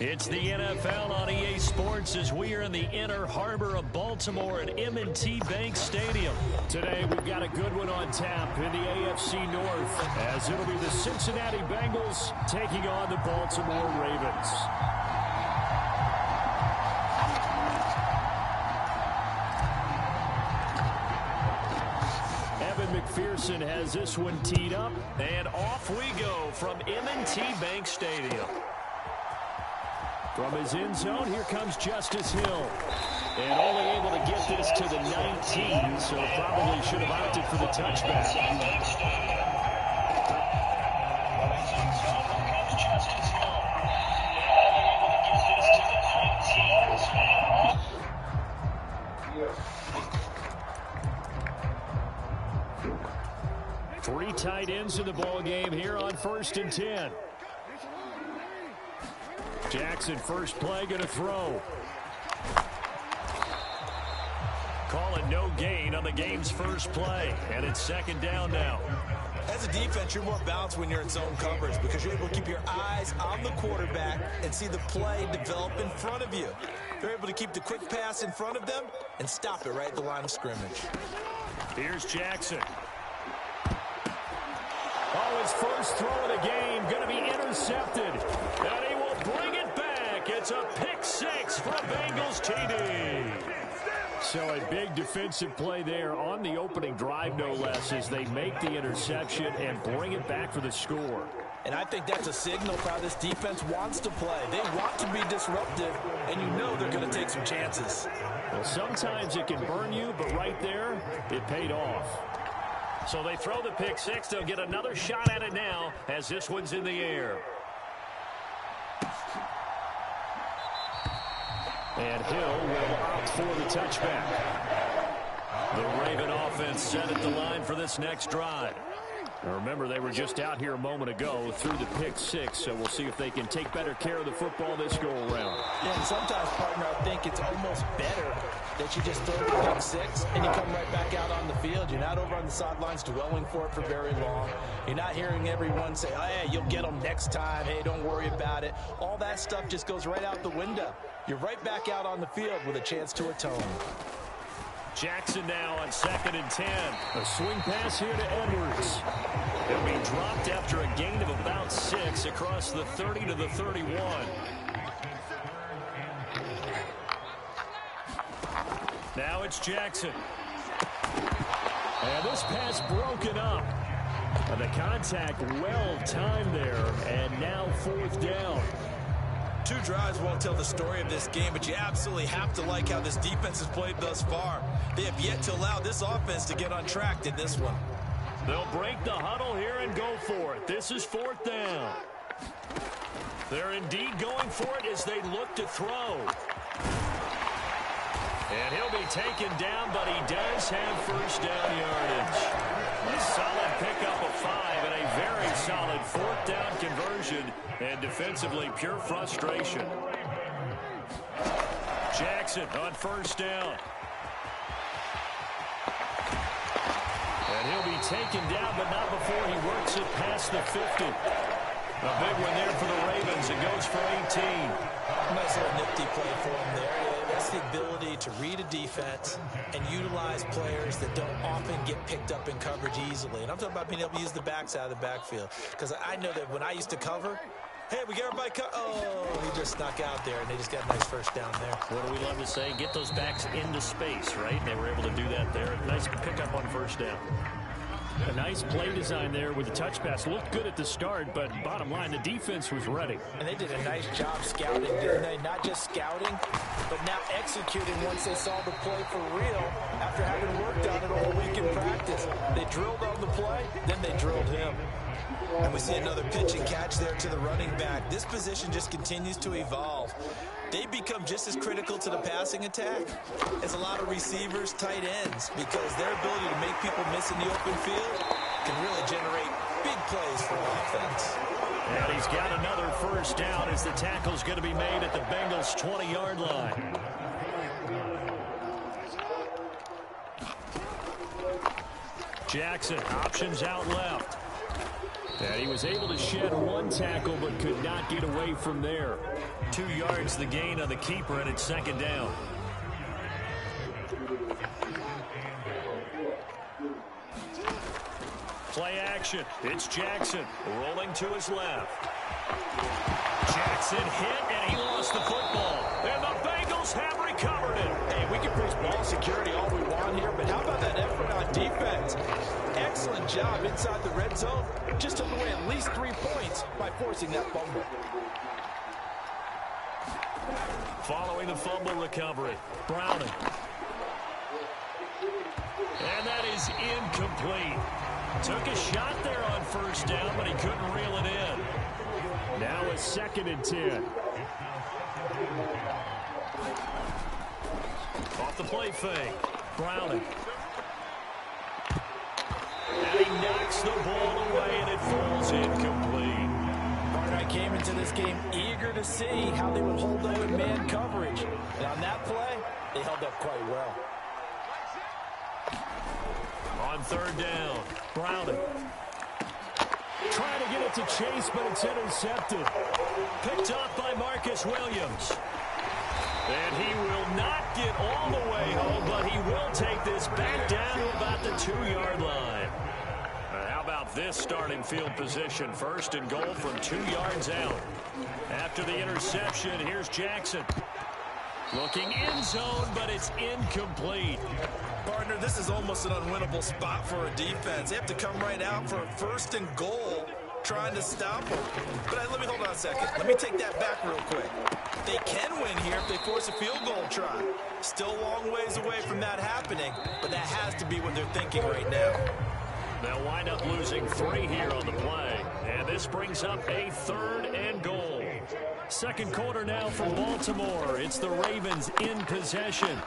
It's the NFL on EA Sports as we are in the inner harbor of Baltimore at M&T Bank Stadium. Today we've got a good one on tap in the AFC North as it'll be the Cincinnati Bengals taking on the Baltimore Ravens. McPherson has this one teed up, and off we go from M&T Bank Stadium. From his end zone, here comes Justice Hill. And only able to get this to the 19, so probably should have opted for the touchback. 3 tight ends in the ball game here on 1st and 10. Jackson, first play, going to throw. Call it no gain on the game's first play, and it's 2nd down now. As a defense, you're more balanced when you're in zone coverage because you're able to keep your eyes on the quarterback and see the play develop in front of you. You're able to keep the quick pass in front of them and stop it right at the line of scrimmage. Here's Jackson. Oh, his first throw of the game going to be intercepted. And he will bring it back. It's a pick 6 for Bengals TD. So a big defensive play there on the opening drive, no less, as they make the interception and bring it back for the score. And I think that's a signal for how this defense wants to play. They want to be disruptive, and you know they're going to take some chances. Well, sometimes it can burn you, but right there, it paid off. So they throw the pick 6. They'll get another shot at it now as this one's in the air. And Hill will opt for the touchback. The Raven offense set at the line for this next drive. Now remember, they were just out here a moment ago through the pick 6, so we'll see if they can take better care of the football this go-around. Yeah, and sometimes, partner, I think it's almost better that you just throw the pick 6 and you come right back out on the field. You're not over on the sidelines dwelling for it for very long. You're not hearing everyone say, oh, hey, you'll get them next time. Hey, don't worry about it. All that stuff just goes right out the window. You're right back out on the field with a chance to atone. Jackson now on 2nd and 10. A swing pass here to Edwards. It'll be dropped after a gain of about 6 across the 30 to the 31. Now it's Jackson. And this pass broken up. And the contact well timed there. And now 4th down. 2 drives won't tell the story of this game, but you absolutely have to like how this defense has played thus far. They have yet to allow this offense to get on track in this one. They'll break the huddle here and go for it. This is 4th down. They're indeed going for it as they look to throw. And he'll be taken down, but he does have first down yardage. A solid pickup of 5 and a very solid 4th down conversion. And defensively, pure frustration. Jackson on first down. And he'll be taken down, but not before he works it past the 50. A big one there for the Ravens. It goes for 18. Nice little nifty play for him there. That's the ability to read a defense and utilize players that don't often get picked up in coverage easily. And I'm talking about being able to use the backs out of the backfield. Because I know that when I used to cover, hey, we get everybody oh, he just snuck out there, and they just got a nice first down there. What do we love to say? Get those backs into space, right? They were able to do that there. Nice pickup on first down. A nice play design there with the touch pass. Looked good at the start, but bottom line, the defense was ready. And they did a nice job scouting, didn't they? Not just scouting, but now executing once they saw the play for real after having worked on it all week in practice. They drilled on the play, then they drilled him. And we see another pitch and catch there to the running back. This position just continues to evolve. They become just as critical to the passing attack as a lot of receivers, tight ends, because their ability to make people miss in the open field can really generate big plays for an offense. And he's got another first down as the tackle's going to be made at the Bengals' 20-yard line. Jackson, options out left. And he was able to shed one tackle but could not get away from there. 2 yards the gain on the keeper, and it's second down. Play action. It's Jackson rolling to his left. Jackson hit, and he lost the football. And the Bengals have recovered it. Hey, we can preach ball security all we want here, but how about that effort on defense? Excellent job inside the red zone. Just took away at least 3 points by forcing that fumble. Following the fumble recovery, Browning. And that is incomplete. Took a shot there on first down, but he couldn't reel it in. Now a 2nd and 10. Off the play fake, Browning. And he knocks the ball away, and it falls incomplete. I came into this game eager to see how they would hold up in man coverage. And on that play, they held up quite well. On 3rd down, Browning. Trying to get it to Chase, but it's intercepted. Picked off by Marcus Williams. And he will not get all the way home, but he will take this back down to about the 2-yard line. How about this starting field position? 1st and goal from 2 yards out. After the interception, here's Jackson. Looking in zone, but it's incomplete. Partner, this is almost an unwinnable spot for a defense. They have to come right out for a 1st and goal, trying to stop them. But let me hold on a second. Let me take that back real quick. They can win here if they force a field goal try. Still a long ways away from that happening, but that has to be what they're thinking right now. They'll wind up losing 3 here on the play. And this brings up a 3rd and goal. 2nd quarter now for Baltimore. It's the Ravens in possession,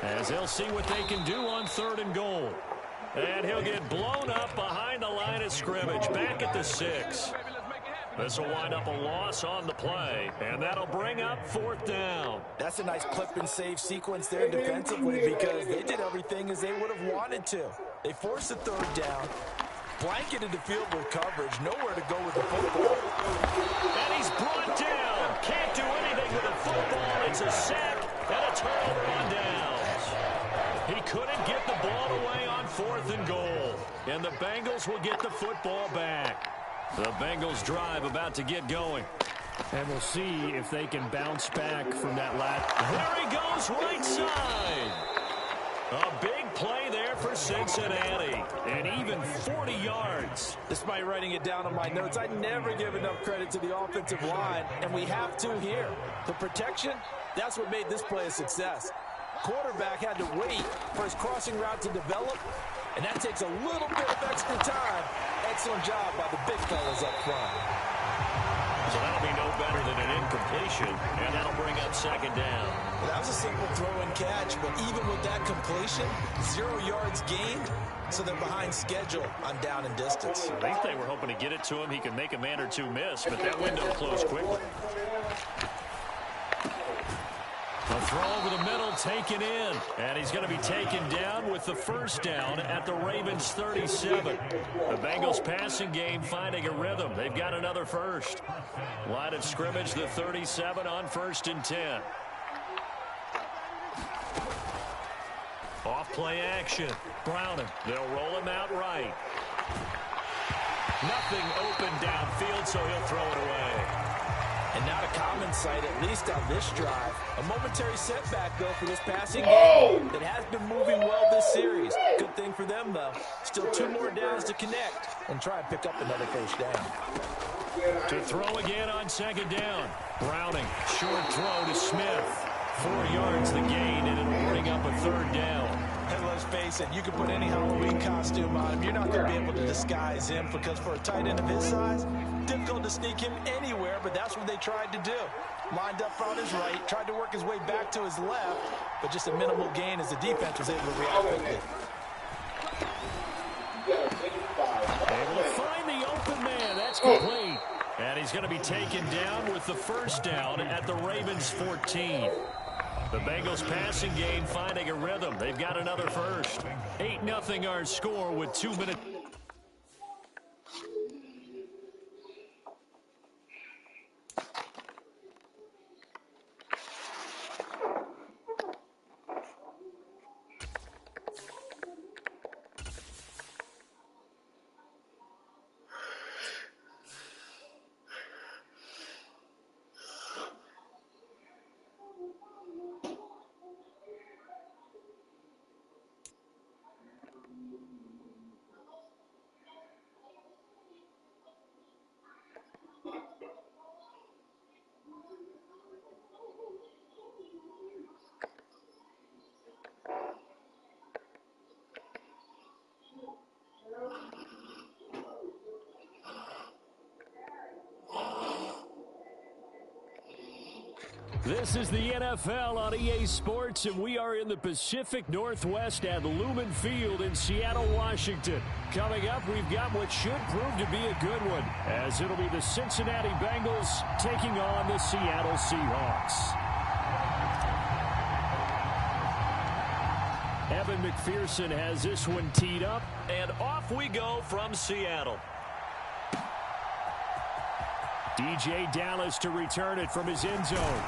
as they'll see what they can do on 3rd and goal. And he'll get blown up behind the line of scrimmage, back at the 6. This will wind up a loss on the play, and that'll bring up 4th down. That's a nice clip and save sequence there defensively, because they did everything as they would have wanted to. They forced the 3rd down, blanketed the field with coverage, nowhere to go with the football. And he's brought down. Can't do anything with the football. It's a sack and a turnover on downs. He couldn't get the ball away on 4th and goal. And the Bengals will get the football back. The Bengals drive about to get going. And we'll see if they can bounce back from that last. There he goes, right side. A big play there for Cincinnati. And even 40 yards. Despite writing it down on my notes, I never give enough credit to the offensive line, and we have to here. The protection, that's what made this play a success. Quarterback had to wait for his crossing route to develop, and that takes a little bit of extra time. Excellent job by the big fellas up front. So that'll be no better than an incompletion, and that'll bring up 2nd down. Well, that was a simple throw and catch, but even with that completion, 0 yards gained, so they're behind schedule on down and distance. I think they were hoping to get it to him. He could make a man or 2 miss, but that window closed quickly. A throw over the middle, taken in. And he's going to be taken down with the 1st down at the Ravens' 37. The Bengals passing game finding a rhythm. They've got another 1st. Line of scrimmage, the 37 on 1st and 10. Off play action. Browning. They'll roll him out right. Nothing open downfield, so he'll throw it away. And not a common sight, at least on this drive. A momentary setback, though, for this passing game that has been moving well this series. Good thing for them, though. Still 2 more downs to connect and try and pick up another 1st down. To throw again on 2nd down. Browning, short throw to Smith. 4 yards the gain, and it'll bring up a 3rd down. And let's face it, you can put any Halloween costume on him. You're not going to be able to disguise him, because for a tight end of his size, difficult to sneak him anywhere, but that's what they tried to do. Lined up on his right, tried to work his way back to his left, but just a minimal gain as the defense was able to react quickly. Able to find the open man. That's complete. And he's going to be taken down with the 1st down at the Ravens' 14. The Bengals passing game finding a rhythm. They've got another 1st. 8-0 our score with 2 minutes. This is the NFL on EA Sports, and we are in the Pacific Northwest at Lumen Field in Seattle, Washington. Coming up, we've got what should prove to be a good one, as it'll be the Cincinnati Bengals taking on the Seattle Seahawks. Evan McPherson has this one teed up, and off we go from Seattle. DJ Dallas to return it from his end zone.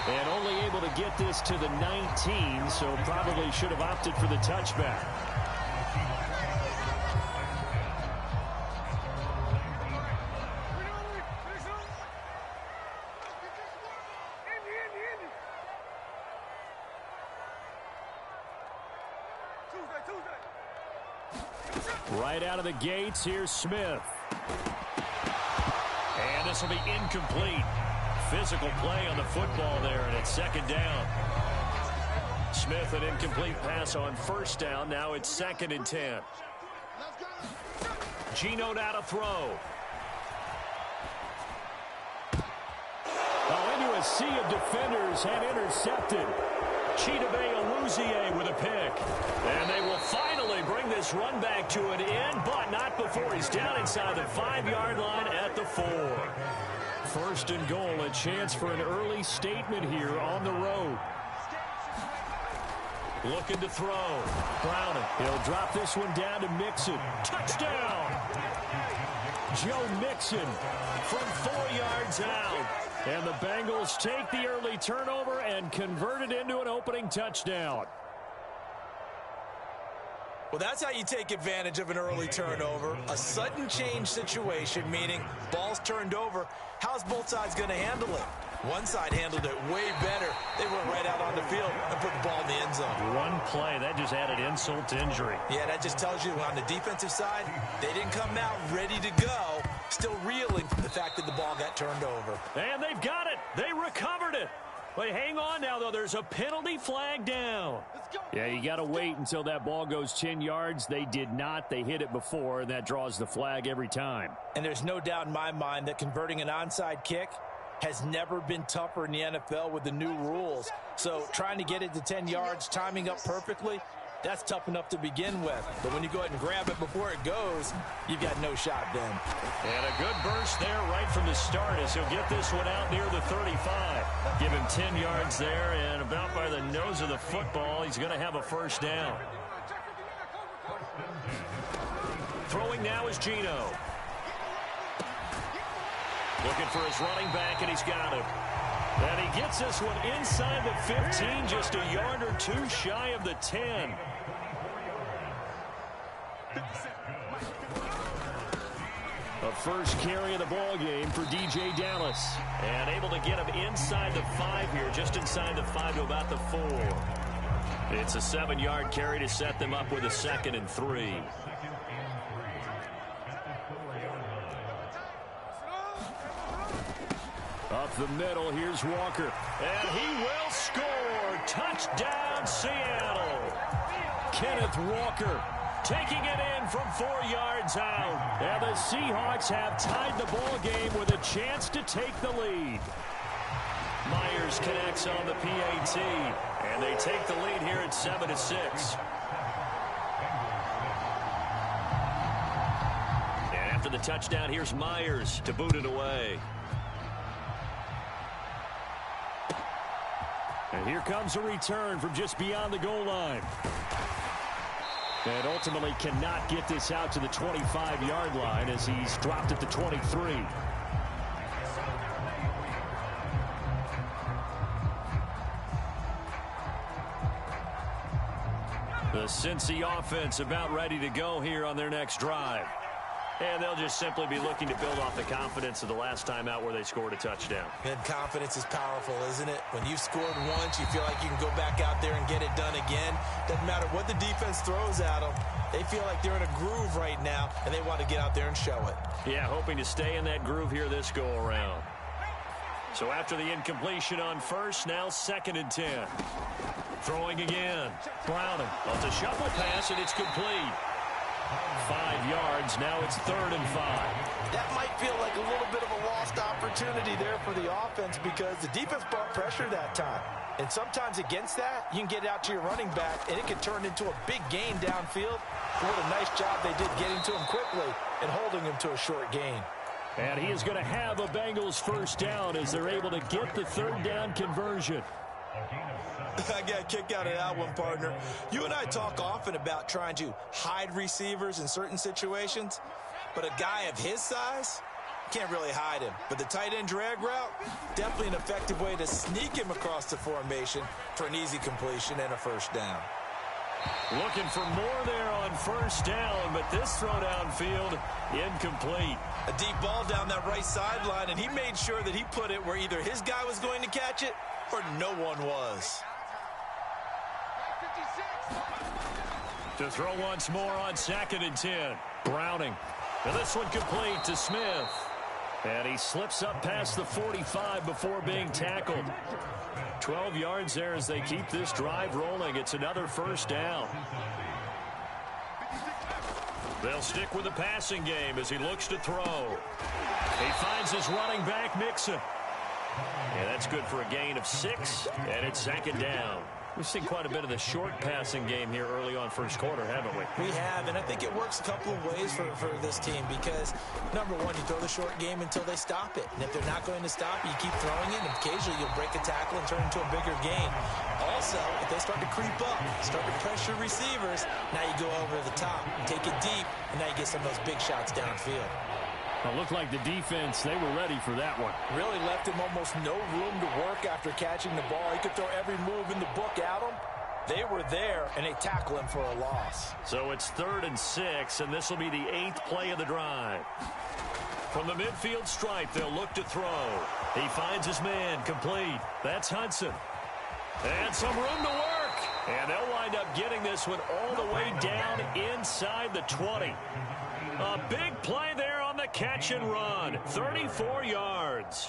And only able to get this to the 19, so probably should have opted for the touchback. Right out of the gates, here's Smith. And this will be incomplete. Physical play on the football there, and it's second down. Smith, an incomplete pass on first down. Now it's 2nd and 10. Geno now to throw. Oh, into a sea of defenders and intercepted. Chidobe Awuzie with a pick. And they will finally bring this run back to an end, but not before he's down inside the 5-yard line at the 4. 1st and goal, a chance for an early statement here on the road. Looking to throw. Browning. He'll drop this one down to Mixon. Touchdown! Joe Mixon from 4 yards out. And the Bengals take the early turnover and convert it into an opening touchdown. Well, that's how you take advantage of an early turnover. A sudden change situation, meaning ball's turned over. How's both sides going to handle it? One side handled it way better. They went right out on the field and put the ball in the end zone. One play, that just added insult to injury. Yeah, that just tells you on the defensive side, they didn't come out ready to go, still reeling from the fact that the ball got turned over. And they've got it. They recovered it. But hang on now, though. There's a penalty flag down. Yeah, you got to wait until that ball goes 10 yards. They did not. They hit it before, and that draws the flag every time. And there's no doubt in my mind that converting an onside kick has never been tougher in the NFL with the new rules. So trying to get it to 10 yards, timing up perfectly, that's tough enough to begin with. But when you go ahead and grab it before it goes, you've got no shot then. And a good burst there right from the start as he'll get this one out near the 35. Give him 10 yards there, and about by the nose of the football, he's going to have a first down. Throwing now is Geno. Looking for his running back, and he's got him. And he gets this one inside the 15, just a yard or two shy of the 10. A first carry of the ball game for DJ Dallas. And able to get him inside the 5 here, just inside the 5 to about the 4. It's a 7-yard carry to set them up with a 2nd and 3. Up the middle, here's Walker. And he will score. Touchdown, Seattle. Kenneth Walker taking it in from 4 yards out. And the Seahawks have tied the ball game with a chance to take the lead. Myers connects on the PAT. And they take the lead here at 7-6. And after the touchdown, here's Myers to boot it away. And here comes a return from just beyond the goal line. And ultimately cannot get this out to the 25-yard line as he's dropped at the 23. The Cincy offense about ready to go here on their next drive. And they'll just simply be looking to build off the confidence of the last time out where they scored a touchdown. And confidence is powerful, isn't it? When you've scored once, you feel like you can go back out there and get it done again. Doesn't matter what the defense throws at them. They feel like they're in a groove right now, and they want to get out there and show it. Yeah, hoping to stay in that groove here this go-around. So after the incompletion on first, now 2nd and 10. Throwing again. Browning. It's a shuffle pass, and it's complete. 5 yards. Now it's 3rd and 5. That might feel like a little bit of a lost opportunity. opportunity there for the offense because the defense brought pressure that time. And sometimes against that, you can get it out to your running back, and it can turn into a big gain downfield. What a nice job they did getting to him quickly and holding him to a short gain. And he is going to have a Bengals first down as they're able to get the third down conversion. I got a kick out of that one, partner. You and I talk often about trying to hide receivers in certain situations, but a guy of his size can't really hide him. But the tight end drag route, definitely an effective way to sneak him across the formation for an easy completion and a first down. Looking for more there on first down, but this throw downfield incomplete. A deep ball down that right sideline, and he made sure that he put it where either his guy was going to catch it or no one was. To throw once more on 2nd and 10. Browning. And this one complete to Smith. And he slips up past the 45 before being tackled. 12 yards there as they keep this drive rolling. It's another first down. They'll stick with the passing game as he looks to throw. He finds his running back, Mixon. And that's good for a gain of 6, and it's 2nd down. We've seen quite a bit of the short passing game here early on first quarter, haven't we? We have, and I think it works a couple of ways for this team because, number one, you throw the short game until they stop it. And if they're not going to stop it, you keep throwing it, and occasionally you'll break a tackle and turn into a bigger gain. Also, if they start to creep up, start to pressure receivers, now you go over the top, you take it deep, and now you get some of those big shots downfield. It looked like the defense, they were ready for that one. Really left him almost no room to work after catching the ball. He could throw every move in the book at him. They were there, and they tackle him for a loss. So it's 3rd and 6, and this will be the 8th play of the drive. From the midfield stripe, they'll look to throw. He finds his man, complete. That's Hudson. And some room to work. And they'll wind up getting this one all the way down inside the 20. A big play there on the catch and run. 34 yards.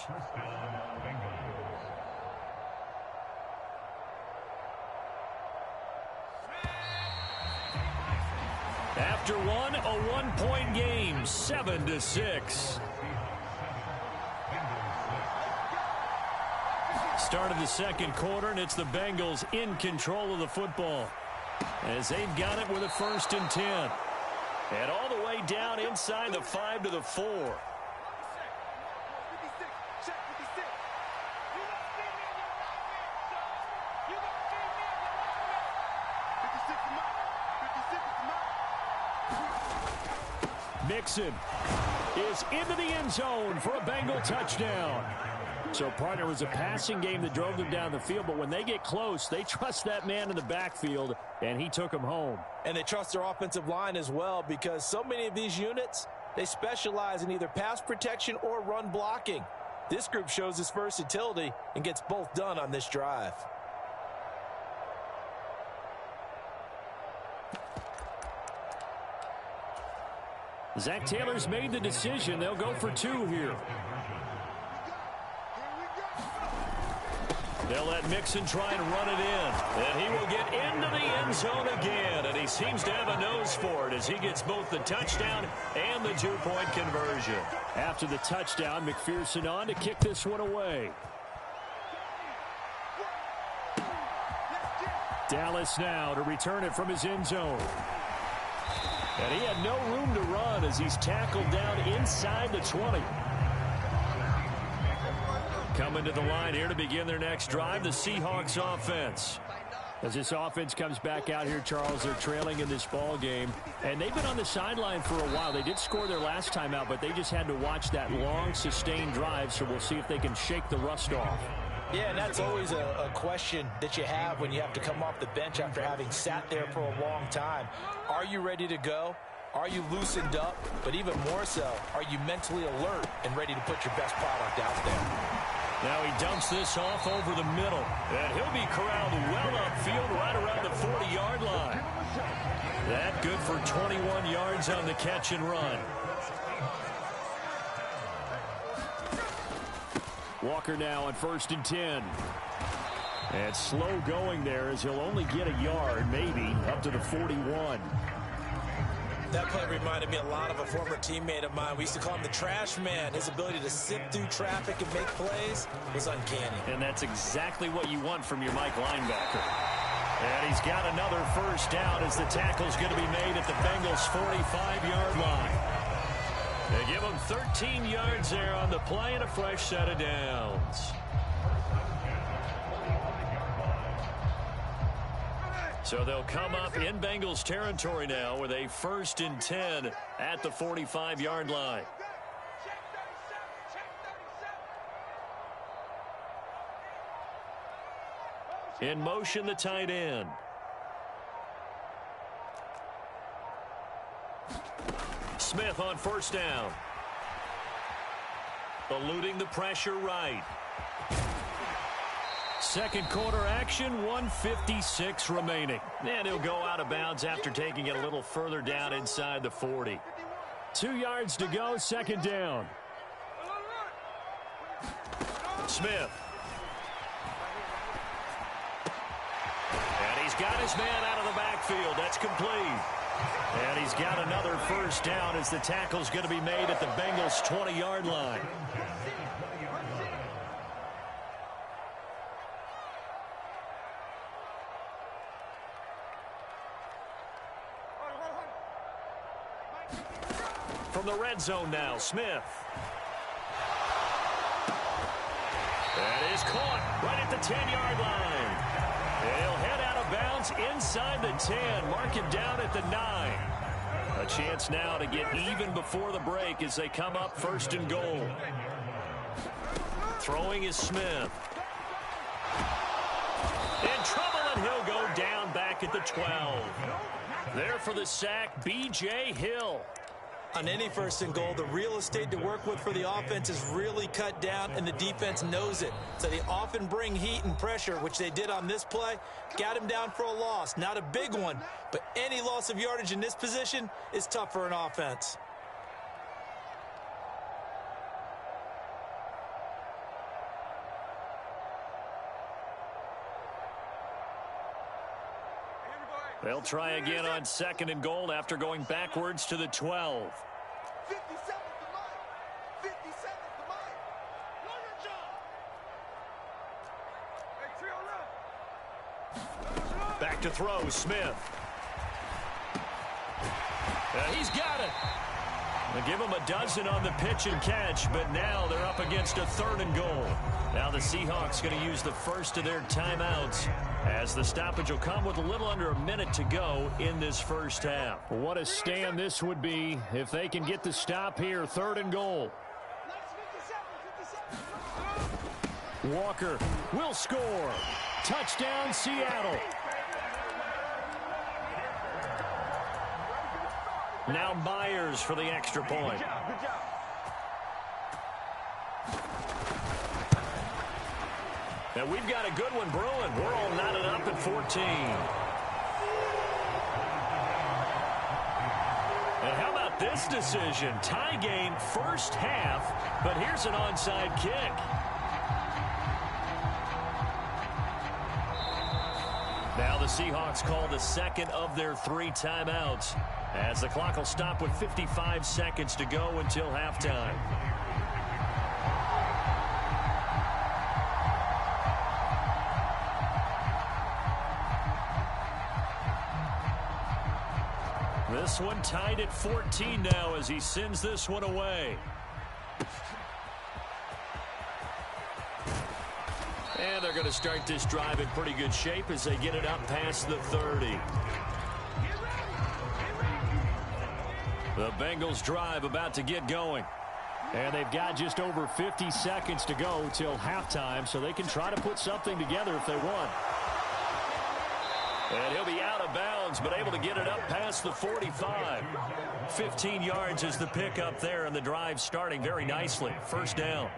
After one, a 1-point game, 7-6. Start of the second quarter, and it's the Bengals in control of the football as they've got it with a 1st and 10. And all the way down inside the 5 to the 4. Mixon is into the end zone for a Bengal touchdown. So, partner, it was a passing game that drove them down the field, but when they get close, they trust that man in the backfield, and he took them home. And they trust their offensive line as well because so many of these units, they specialize in either pass protection or run blocking. This group shows its versatility and gets both done on this drive. Zach Taylor's made the decision. They'll go for 2 here. They'll let Mixon try and run it in. And he will get into the end zone again. And he seems to have a nose for it as he gets both the touchdown and the 2-point conversion. After the touchdown, McPherson on to kick this one away. Dallas now to return it from his end zone. And he had no room to run as he's tackled down inside the 20. Coming to the line here to begin their next drive, the Seahawks offense. As this offense comes back out here, Charles, they're trailing in this ball game. And they've been on the sideline for a while. They did score their last time out, but they just had to watch that long, sustained drive. So we'll see if they can shake the rust off. Yeah, and that's always a question that you have when you have to come off the bench after having sat there for a long time. Are you ready to go? Are you loosened up? But even more so, are you mentally alert and ready to put your best product out there? Now he dumps this off over the middle. And he'll be corralled well upfield right around the 40-yard line. That good for 21 yards on the catch and run. Walker now on 1st and 10. And slow going there as he'll only get a yard, maybe, up to the 41. That play reminded me a lot of a former teammate of mine. We used to call him the trash man. His ability to sift through traffic and make plays was uncanny. And that's exactly what you want from your Mike linebacker. And he's got another first down as the tackle's going to be made at the Bengals' 45-yard line. They give him 13 yards there on the play and a fresh set of downs. So they'll come up in Bengals territory now with a 1st and 10 at the 45-yard line. In motion, the tight end. Smith on first down. Eluding the pressure right. Second quarter action, 1:56 remaining. And he'll go out of bounds after taking it a little further down inside the 40. 2 yards to go, second down. Smith. And he's got his man out of the backfield. That's complete. And he's got another first down as the tackle's going to be made at the Bengals' 20-yard line. From the red zone now, Smith. That is caught right at the 10-yard line. And he'll head out of bounds inside the 10. Mark him down at the 9. A chance now to get even before the break as they come up 1st and goal. Throwing is Smith. In trouble, and he'll go down back at the 12. There for the sack, B.J. Hill. On any 1st and goal, the real estate to work with for the offense is really cut down, and the defense knows it. So they often bring heat and pressure, which they did on this play. Got him down for a loss. Not a big one, but any loss of yardage in this position is tough for an offense. They'll try again on 2nd and goal after going backwards to the 12. 50 seconds to mine. 50 seconds to mine. Hey, Back to throw, Smith. He's got it. They give him a dozen on the pitch and catch, but now they're up against a 3rd and goal. Now the Seahawks going to use the first of their timeouts as the stoppage will come with a little under a minute to go in this first half. What a stand this would be if they can get the stop here. 3rd and goal. Walker will score. Touchdown, Seattle. Now Myers for the extra point. And we've got a good one brewing. We're all knotted up at 14. And how about this decision? Tie game first half, but here's an onside kick. Now the Seahawks call the 2nd of their 3 timeouts as the clock will stop with 55 seconds to go until halftime. This one tied at 14 now as he sends this one away. And they're going to start this drive in pretty good shape as they get it up past the 30. The Bengals drive about to get going. And they've got just over 50 seconds to go till halftime, so they can try to put something together if they want. And he'll be out of bounds, but able to get it up past the 45. 15 yards is the pickup there, and the drive starting very nicely. First down.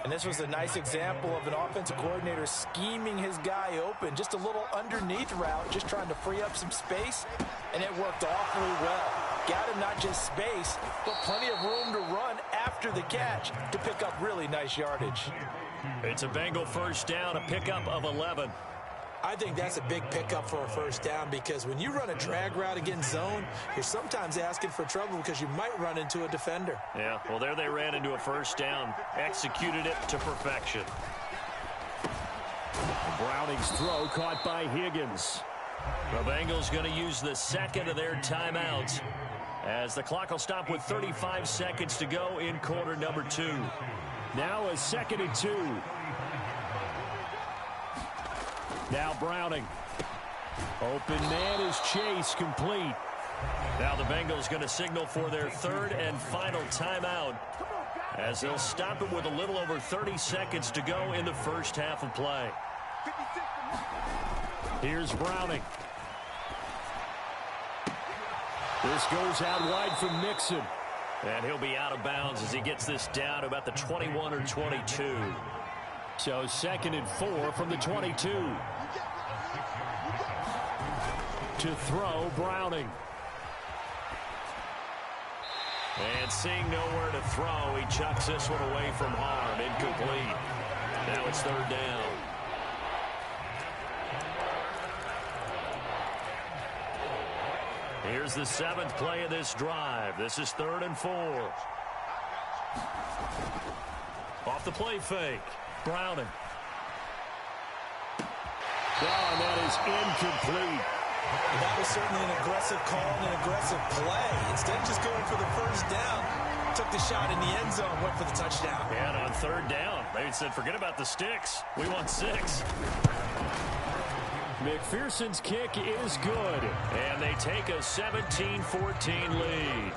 And this was a nice example of an offensive coordinator scheming his guy open. Just a little underneath route, just trying to free up some space, and it worked awfully well. Got him not just space, but plenty of room to run after the catch to pick up really nice yardage. It's a Bengal first down, a pickup of 11. I think that's a big pickup for a first down because when you run a drag route against zone, you're sometimes asking for trouble because you might run into a defender. Yeah, well, there they ran into a first down. Executed it to perfection. Browning's throw caught by Higgins. The Bengals going to use the second of their timeouts as the clock will stop with 35 seconds to go in quarter number 2. Now a 2nd and 2. Now Browning. Open man is Chase, complete. Now the Bengals going to signal for their 3rd and final timeout as they'll stop it with a little over 30 seconds to go in the first half of play. Here's Browning. This goes out wide from Mixon. And he'll be out of bounds as he gets this down to about the 21 or 22. So 2nd and 4 from the 22. To throw, Browning. And seeing nowhere to throw, he chucks this one away from harm. Incomplete. Now it's 3rd down. Here's the 7th play of this drive. This is 3rd and 4. Off the play fake. Browning. Oh, and that is incomplete. That was certainly an aggressive call and an aggressive play. Instead of just going for the first down, took the shot in the end zone, went for the touchdown. And on 3rd down, they said, forget about the sticks. We want 6. McPherson's kick is good, and they take a 17-14 lead.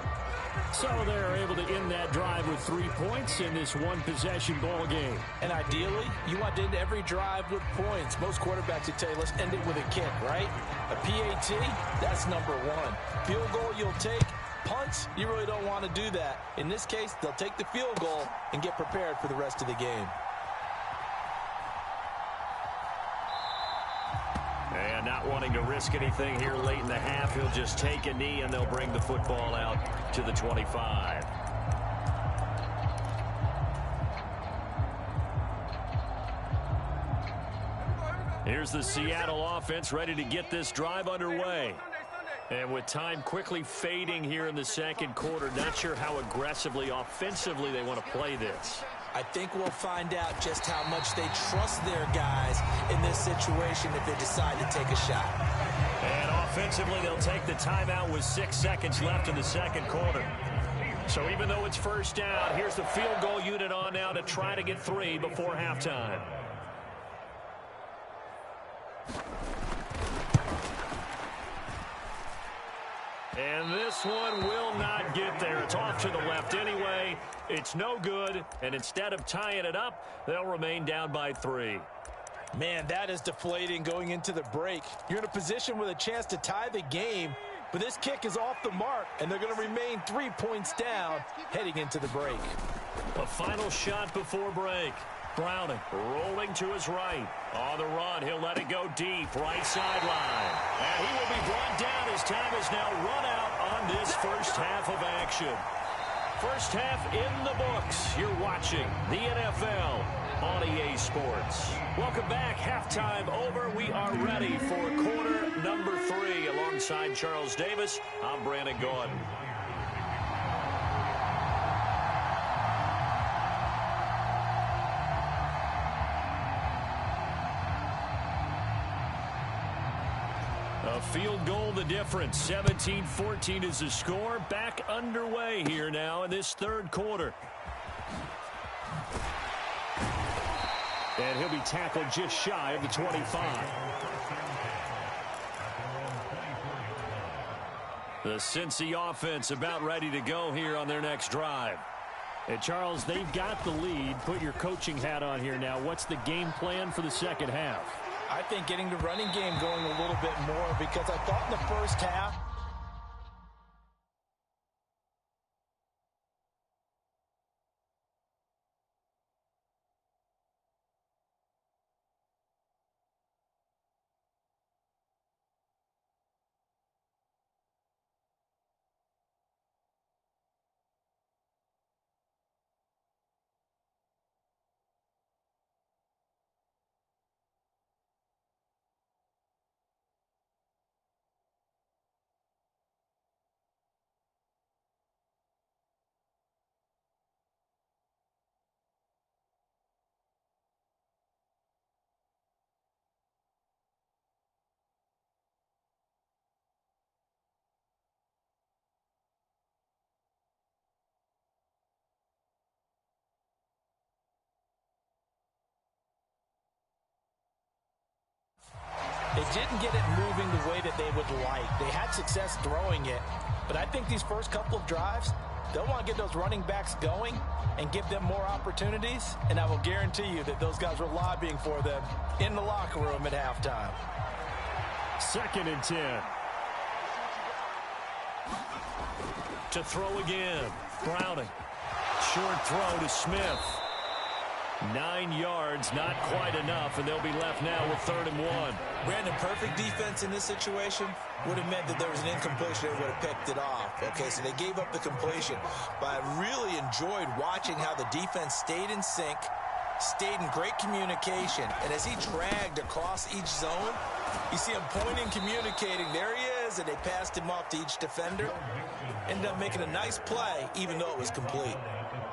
So they're able to end that drive with 3 points in this one-possession ball game. And ideally, you want to end every drive with points. Most quarterbacks would tell you, let's end it with a kick, right? A PAT, that's number 1. Field goal, you'll take. Punts, you really don't want to do that. In this case, they'll take the field goal and get prepared for the rest of the game. And not wanting to risk anything here late in the half, he'll just take a knee and they'll bring the football out to the 25. Here's the Seattle offense ready to get this drive underway. And with time quickly fading here in the 2nd quarter, not sure how aggressively, offensively they want to play this. I think we'll find out just how much they trust their guys in this situation if they decide to take a shot. And offensively, they'll take the timeout with 6 seconds left in the 2nd quarter. So even though it's first down, here's the field goal unit on now to try to get 3 before halftime. And this one will not get there. It's off to the left anyway. It's no good. And instead of tying it up, they'll remain down by 3. Man, that is deflating going into the break. You're in a position with a chance to tie the game, but this kick is off the mark, and they're going to remain 3 points down heading into the break. A final shot before break. Browning rolling to his right. On the run, he'll let it go deep, right sideline. And he will be brought down as time is now run out on this first half of action. First half in the books. You're watching the NFL on EA Sports. Welcome back. Halftime over. We are ready for quarter number 3. Alongside Charles Davis, I'm Brandon Gordon. A field goal the difference. 17-14 is the score. Back underway here now in this 3rd quarter. And he'll be tackled just shy of the 25. The Cincy offense about ready to go here on their next drive. And Charles, they've got the lead. Put your coaching hat on here now. What's the game plan for the 2nd half? I think getting the running game going a little bit more because I thought in the first half They didn't get it moving the way that they would like. They had success throwing it, but I think these first couple of drives, they'll want to get those running backs going and give them more opportunities, and I will guarantee you that those guys were lobbying for them in the locker room at halftime. 2nd and 10. To throw again. Browning. Short throw to Smith. 9 yards, not quite enough, and they'll be left now with 3rd and 1. Brandon, perfect defense in this situation would have meant that there was an incompletion. They would have picked it off. Okay, so they gave up the completion. But I really enjoyed watching how the defense stayed in sync, stayed in great communication. And as he dragged across each zone, you see him pointing, communicating. There he is, and they passed him off to each defender. Ended up making a nice play, even though it was complete.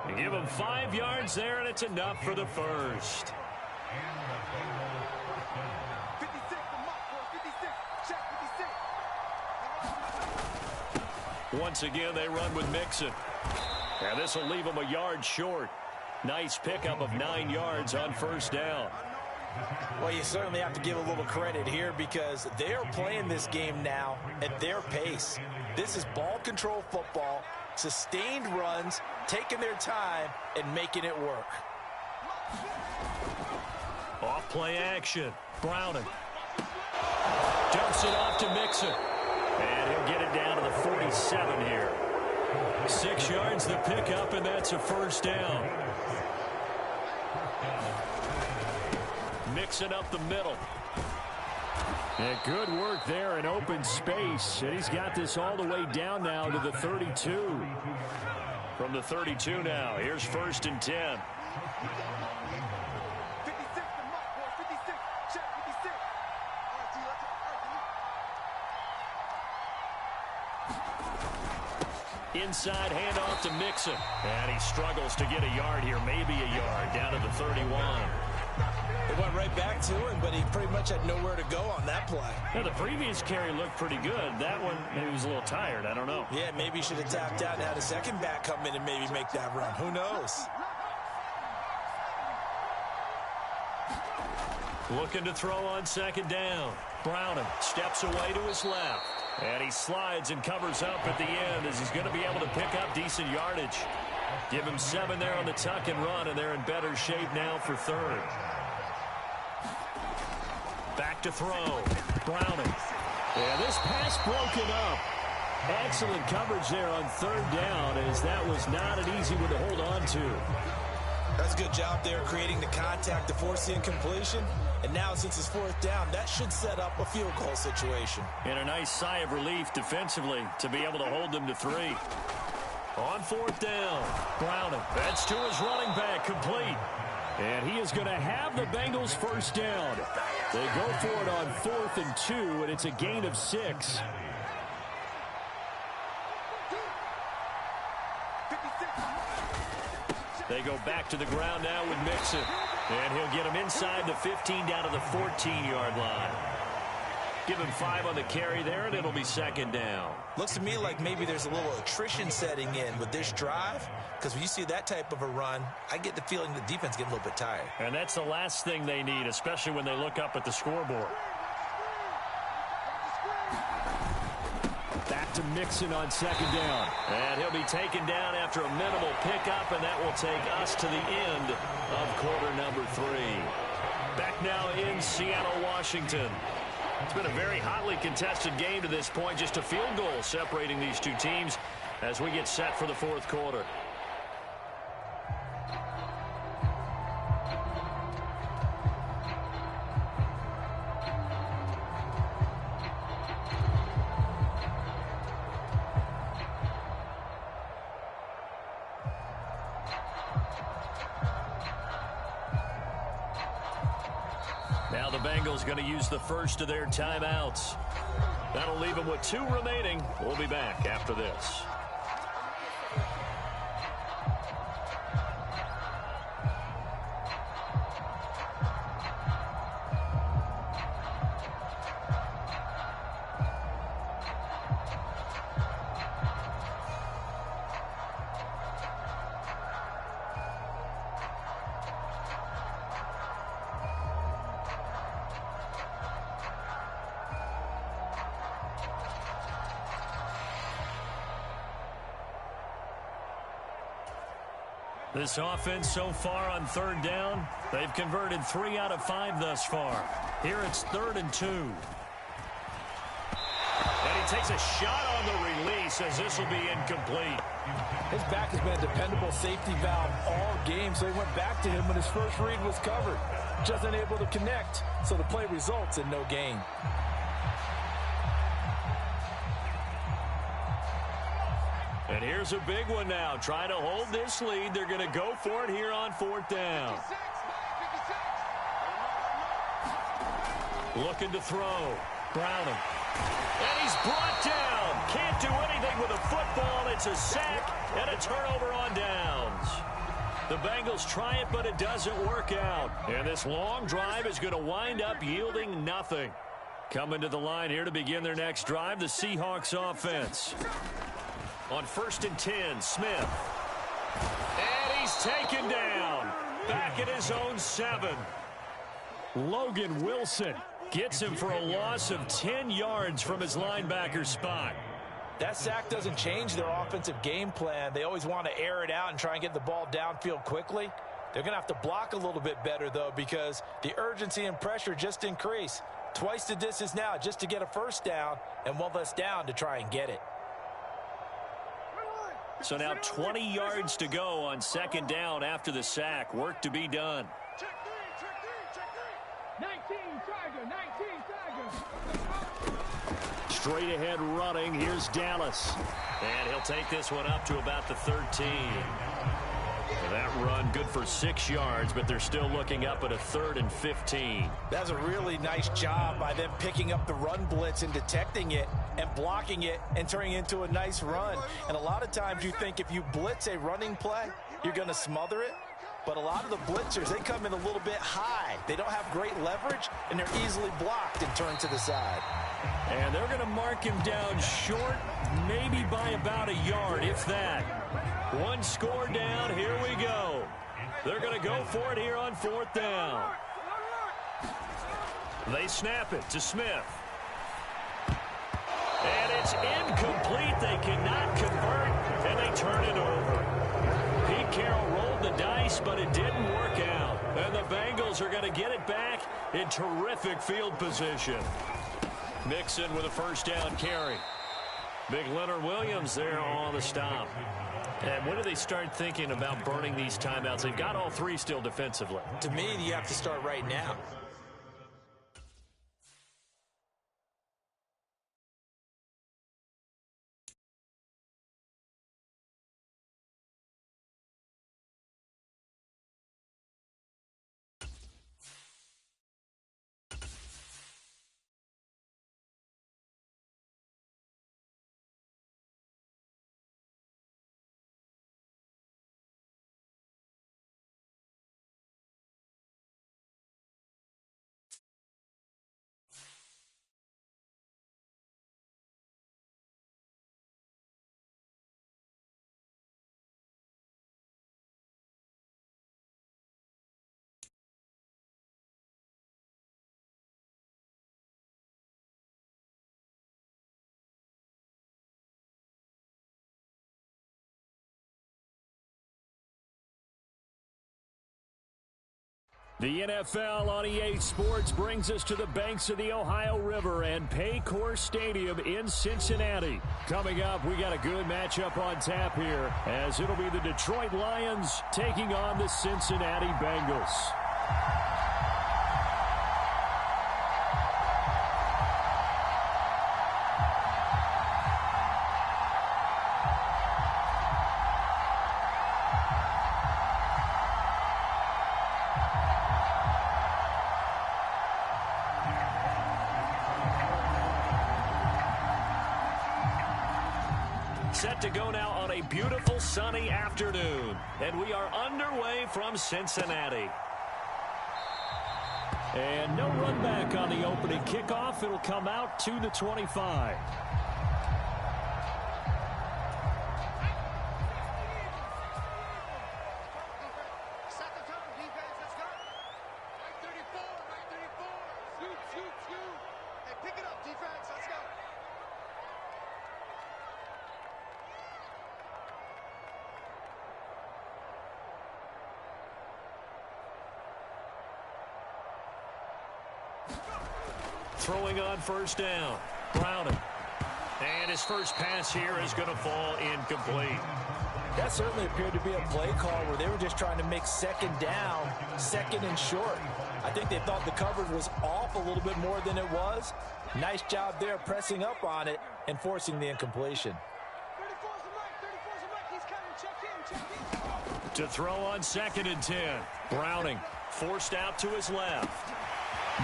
They give him 5 yards there, and it's enough for the first. 56, the mark for 56. Check 56. Once again, they run with Mixon. And this will leave them a yard short. Nice pickup of 9 yards on 1st down. Well, you certainly have to give a little credit here because they are playing this game now at their pace. This is ball control football, sustained runs, taking their time, and making it work. Off play action. Browning. Dumps it off to Mixon. And he'll get it down to the 47 here. 6 yards the pickup, and that's a 1st down. Mixing up the middle. And good work there in open space. And he's got this all the way down now to the 32. From the 32 now, here's 1st and 10. 56, the mark for 56. Check 56. Inside handoff to Mixon. And he struggles to get a yard here, maybe a yard, down to the 31. It went right back to him, but he pretty much had nowhere to go on that play. Now, the previous carry looked pretty good. That one, maybe he was a little tired. I don't know. Yeah, maybe he should have tapped out and had a second back come in and maybe make that run. Who knows? Looking to throw on 2nd down. Browning steps away to his left. And he slides and covers up at the end as he's going to be able to pick up decent yardage. Give him 7 there on the tuck and run, and they're in better shape now for 3rd. Back to throw. Browning. Yeah, this pass broken up. Excellent coverage there on 3rd down, as that was not an easy one to hold on to. That's a good job there creating the contact to force the incompletion. And now since it's 4th down, that should set up a field goal situation. And a nice sigh of relief defensively to be able to hold them to 3. On 4th down, Browning. That's to his running back, complete. And he is going to have the Bengals 1st down. They go for it on 4th and 2, and it's a gain of 6. They go back to the ground now with Mixon. And he'll get him inside the 15 down to the 14-yard line. Give him 5 on the carry there, and it'll be 2nd down. Looks to me like maybe there's a little attrition setting in with this drive, because when you see that type of a run, I get the feeling the defense getting a little bit tired. And that's the last thing they need, especially when they look up at the scoreboard. Back to Mixon on 2nd down. And he'll be taken down after a minimal pickup, and that will take us to the end of quarter number 3. Back now in Seattle, Washington. It's been a very hotly contested game to this point. Just a field goal separating these two teams as we get set for the 4th quarter. Now the Bengals going to use the first of their timeouts. That'll leave them with 2 remaining. We'll be back after this. This offense so far on third down, they've converted 3 out of 5 thus far. Here it's 3rd and 2. And he takes a shot on the release as this will be incomplete. His back has been a dependable safety valve all game, so he went back to him when his first read was covered. Just unable to connect, so the play results in no gain. And here's a big one now. Trying to hold this lead. They're going to go for it here on 4th down. Looking to throw. Brownham. And he's brought down. Can't do anything with a football. It's a sack and a turnover on downs. The Bengals try it, but it doesn't work out. And this long drive is going to wind up yielding nothing. Coming to the line here to begin their next drive, the Seahawks offense. On 1st and 10, Smith. And he's taken down. Back at his own 7. Logan Wilson gets him for a loss of 10 yards from his linebacker spot. That sack doesn't change their offensive game plan. They always want to air it out and try and get the ball downfield quickly. They're going to have to block a little bit better, though, because the urgency and pressure just increase. Twice the distance now just to get a first down, and one less down to try and get it. So now 20 yards to go on 2nd down after the sack. Work to be done. Check three. 19 Tiger, 19 Tiger. Straight ahead running. Here's Dallas. And he'll take this one up to about the 13. That run good for 6 yards, but they're still looking up at a 3rd and 15. That's a really nice job by them picking up the run blitz and detecting it and blocking it and turning it into a nice run. And a lot of times you think if you blitz a running play, you're going to smother it. But a lot of the blitzers, they come in a little bit high. They don't have great leverage, and they're easily blocked and turned to the side. And they're going to mark him down short, maybe by about a yard, if that. One score down, here we go. They're going to go for it here on 4th down. They snap it to Smith. And it's incomplete. They cannot convert, and they turn it over. Pete Carroll rolled the dice, but it didn't work out. And the Bengals are going to get it back in terrific field position. Mixon with a first down carry. Big Leonard Williams there on the stop. And when do they start thinking about burning these timeouts? They've got all 3 still defensively. To me, you have to start right now. The NFL on EA Sports brings us to the banks of the Ohio River and Paycor Stadium in Cincinnati. Coming up, we got a good matchup on tap here, as it'll be the Detroit Lions taking on the Cincinnati Bengals. Set to go now on a beautiful sunny afternoon. And we are underway from Cincinnati. And no run back on the opening kickoff. It'll come out to the 25. Second time, defense, let's go. 934, 934. Shoot. Hey, pick it up, defense, let's go. throwing on first down. Browning. And his first pass here is going to fall incomplete. That certainly appeared to be a play call where they were just trying to make second down, second and short. I think they thought the coverage was off a little bit more than it was. Nice job there pressing up on it and forcing the incompletion. 34's the mic, he's coming, check in. To throw on 2nd and 10. Browning forced out to his left.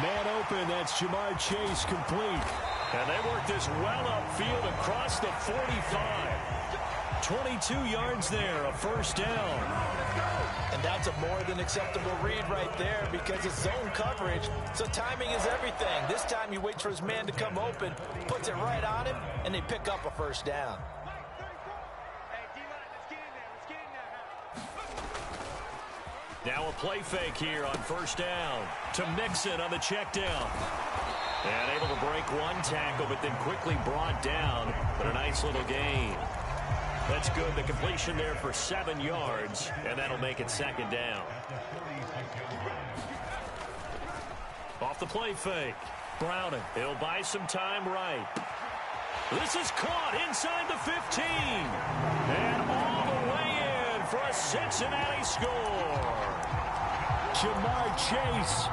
Man open, that's Jamar Chase complete. And they work this well upfield across the 45. 22 yards there, a first down. And that's a more than acceptable read right there because it's zone coverage, so timing is everything. This time he waits for his man to come open, puts it right on him, and they pick up a first down. Now a play fake here on first down to Mixon on the check down. And able to break one tackle, but then quickly brought down. But a nice little gain. That's good. The completion there for 7 yards, and that'll make it 2nd down. Off the play fake. Browning. He'll buy some time right. This is caught inside the 15. And all the way in for a Cincinnati score. Jamar Chase,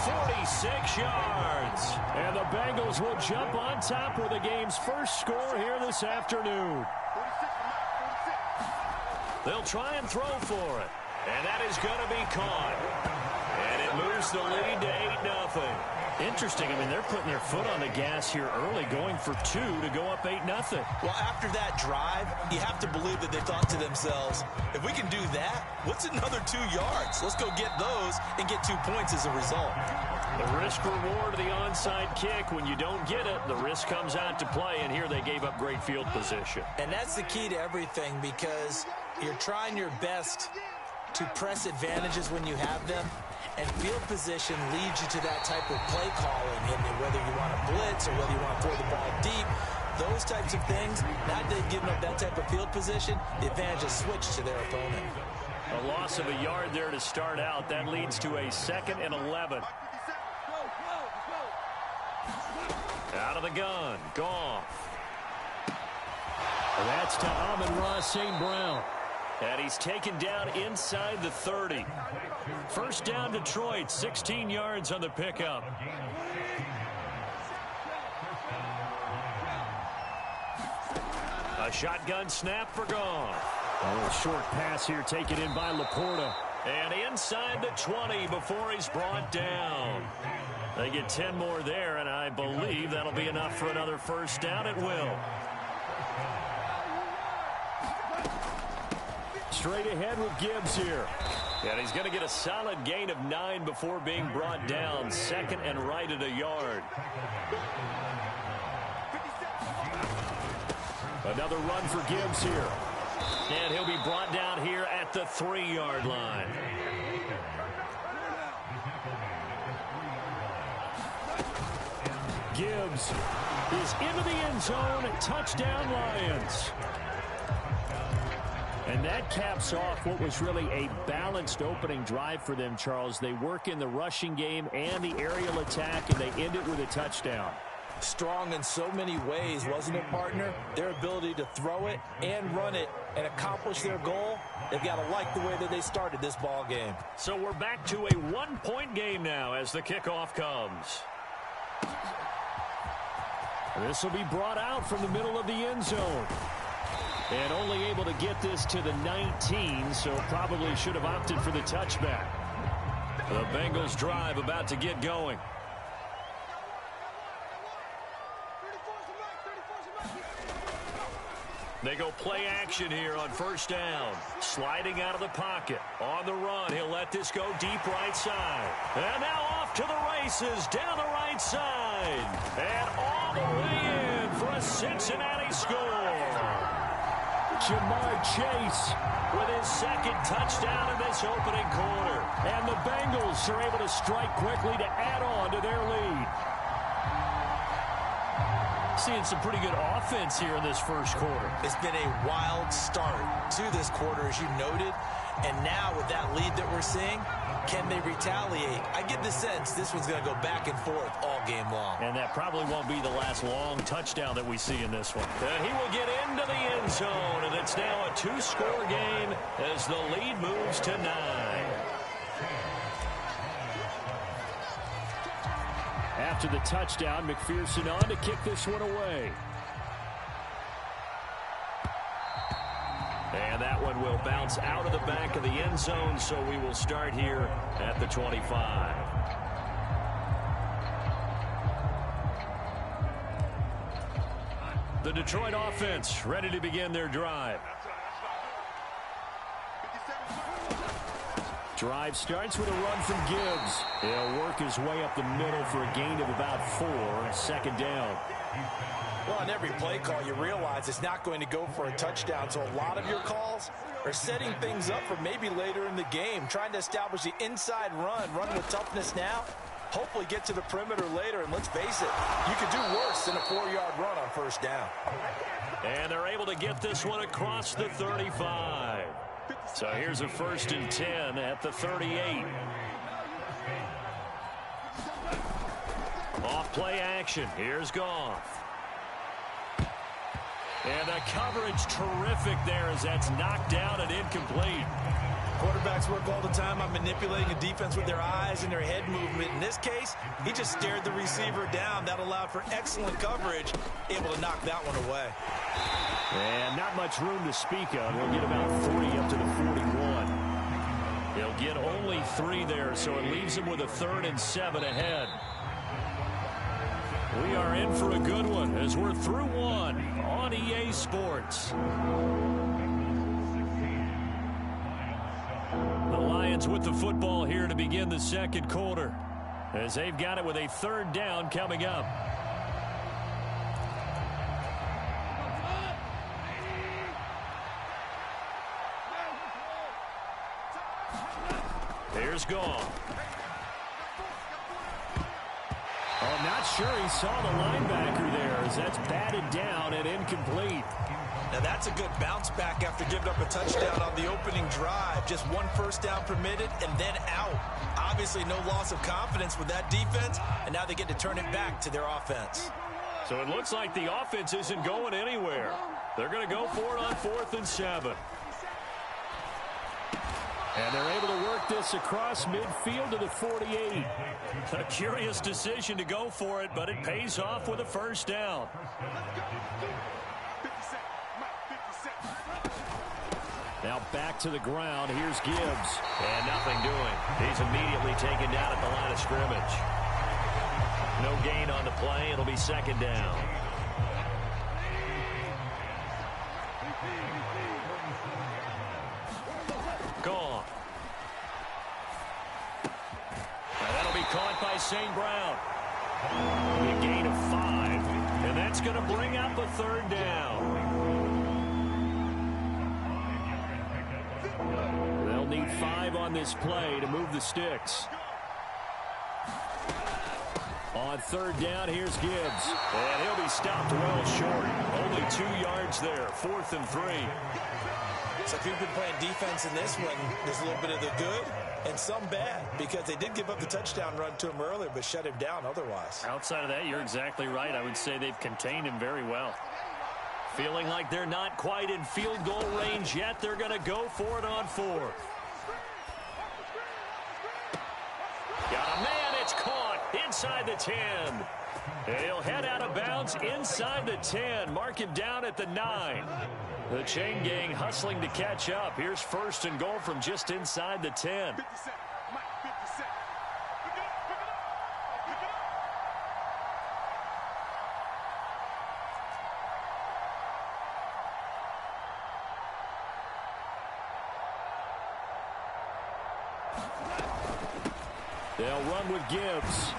46 yards. And the Bengals will jump on top with the game's first score here this afternoon. They'll try and throw for it. And that is going to be caught. And it moves the lead to 8-0. Interesting. I mean, they're putting their foot on the gas here early, going for 2 to go up 8-0. Well, after that drive, you have to believe that they thought to themselves, if we can do that, what's another 2 yards? Let's go get those and get 2 points as a result. The risk reward of the onside kick. When you don't get it, the risk comes out to play, and here they gave up great field position. And that's the key to everything because you're trying your best to press advantages when you have them. And field position leads you to that type of play calling, and whether you want to blitz or whether you want to throw the ball deep, those types of things, now that they've given up that type of field position, the advantage is switched to their opponent. A loss of a yard there to start out. That leads to a 2nd and 11. Out of the gun. Goff. And that's to Amon-Ra St. Brown. And he's taken down inside the 30. First down Detroit, 16 yards on the pickup. A shotgun snap for Goff. A little short pass here taken in by Laporta. And inside the 20 before he's brought down. They get 10 more there, and I believe that'll be enough for another first down. It will. Straight ahead with Gibbs here. And he's going to get a solid gain of 9 before being brought down. 2nd and right at a yard. Another run for Gibbs here. And he'll be brought down here at the 3-yard line. Gibbs is into the end zone. Touchdown, Lions. And that caps off what was really a balanced opening drive for them, Charles. They work in the rushing game and the aerial attack, and they end it with a touchdown. Strong in so many ways, wasn't it, partner? Their ability to throw it and run it and accomplish their goal, they've got to like the way that they started this ball game. So we're back to a 1-point game now as the kickoff comes. This will be brought out from the middle of the end zone. And only able to get this to the 19, so probably should have opted for the touchback. The Bengals drive about to get going. They go play action here on first down. Sliding out of the pocket. On the run, he'll let this go deep right side. And now off to the races down the right side. And all the way in for a Cincinnati score. Jamar Chase with his 2nd touchdown in this opening quarter. And the Bengals are able to strike quickly to add on to their lead. Seeing some pretty good offense here in this first quarter. It's been a wild start to this quarter, as you noted. And now with that lead that we're seeing, Can they retaliate? I get the sense this one's going to go back and forth all game long. And that probably won't be the last long touchdown that we see in this one. And he will get into the end zone, and it's now a two-score game as the lead moves to 9. After the touchdown, McPherson on to kick this one away. And that one will bounce out of the back of the end zone, so we will start here at the 25. The Detroit offense ready to begin their drive. Drive starts with a run from Gibbs. He'll work his way up the middle for a gain of about 4, second down. Well, on every play call, you realize it's not going to go for a touchdown, so a lot of your calls are setting things up for maybe later in the game, trying to establish the inside run with toughness now, hopefully get to the perimeter later, and let's face it, you could do worse than a 4-yard run on first down. And they're able to get this one across the 35. So here's a 1st and 10 at the 38. Off play action. Here's Goff. And the coverage terrific there as that's knocked down and incomplete. Quarterbacks work all the time on manipulating a defense with their eyes and their head movement. In this case, he just stared the receiver down. That allowed for excellent coverage, able to knock that one away. And not much room to speak of. He'll get about 40 up to the 41. He'll get only 3 there, so it leaves him with a 3rd and 7 ahead. We are in for a good one as we're through one on EA Sports. The Lions with the football here to begin the second quarter as they've got it with a 3rd down coming up. Here's Goff. Oh, not sure he saw the linebacker there as that's batted down and incomplete. Now that's a good bounce back after giving up a touchdown on the opening drive. Just 1 first down permitted and then out. Obviously no loss of confidence with that defense, and now they get to turn it back to their offense. So it looks like the offense isn't going anywhere. They're going to go for it on 4th and 7. And they're able to work this across midfield to the 48. A curious decision to go for it, but it pays off with a 1st down. Now back to the ground. Here's Gibbs. And nothing doing. He's immediately taken down at the line of scrimmage. No gain on the play. It'll be 2nd down. Gone. And that'll be caught by St. Brown. A gain of 5. And that's going to bring up a 3rd down. They'll need 5 on this play to move the sticks. On 3rd down, here's Gibbs. And he'll be stopped well short. Only 2 yards there. 4th and 3. So if you've been playing defense in this one, there's a little bit of the good and some bad, because they did give up the touchdown run to him earlier but shut him down otherwise. Outside of that, you're exactly right. I would say they've contained him very well. Feeling like they're not quite in field goal range yet. They're going to go for it on 4th. Got a man. It's caught inside the 10. He'll head out of bounds inside the 10. Mark him down at the 9. The chain gang hustling to catch up. Here's 1st and goal from just inside the 10. They'll run with Gibbs.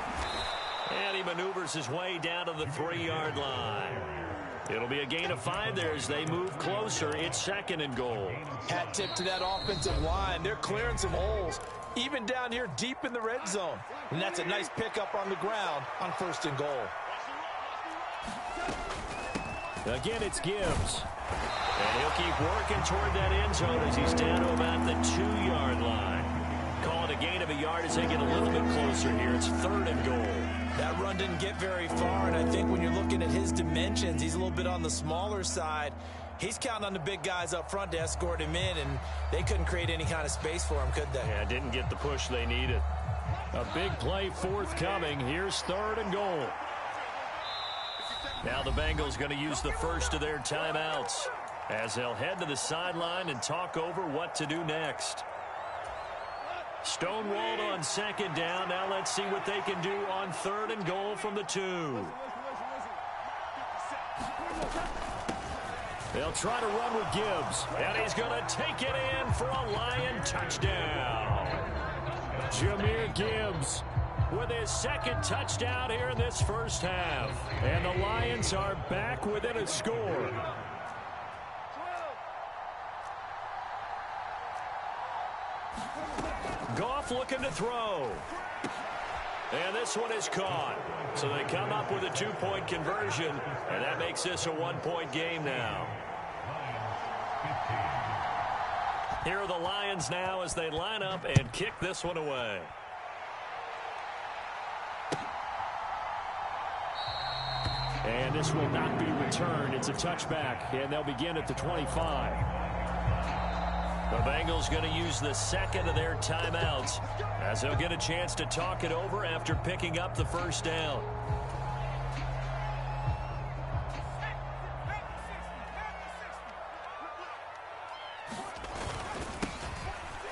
And he maneuvers his way down to the 3-yard line. It'll be a gain of 5 there as they move closer. It's 2nd and goal. Hat tip to that offensive line. They're clearing some holes, even down here deep in the red zone. And that's a nice pickup on the ground on 1st and goal. Again, it's Gibbs. And he'll keep working toward that end zone as he's down to about the 2-yard line. Called a gain of a yard as they get a little bit closer here. It's 3rd and goal. That run didn't get very far, and I think when you're looking at his dimensions, he's a little bit on the smaller side. He's counting on the big guys up front to escort him in, and they couldn't create any kind of space for him, could they? Yeah, didn't get the push they needed. A big play forthcoming. Here's 3rd and goal. Now the Bengals going to use the first of their timeouts as they'll head to the sideline and talk over what to do next. Stonewalled on 2nd down. Now let's see what they can do on 3rd and goal from the 2. They'll try to run with Gibbs, and he's going to take it in for a Lion touchdown. Jahmyr Gibbs with his 2nd touchdown here in this first half. And the Lions are back within a score. Goff looking to throw. And this one is caught. So they come up with a 2-point conversion, and that makes this a 1-point game now. Here are the Lions now as they line up and kick this one away. And this will not be returned. It's a touchback, and they'll begin at the 25. The Bengals going to use the 2nd of their timeouts as they'll get a chance to talk it over after picking up the first down.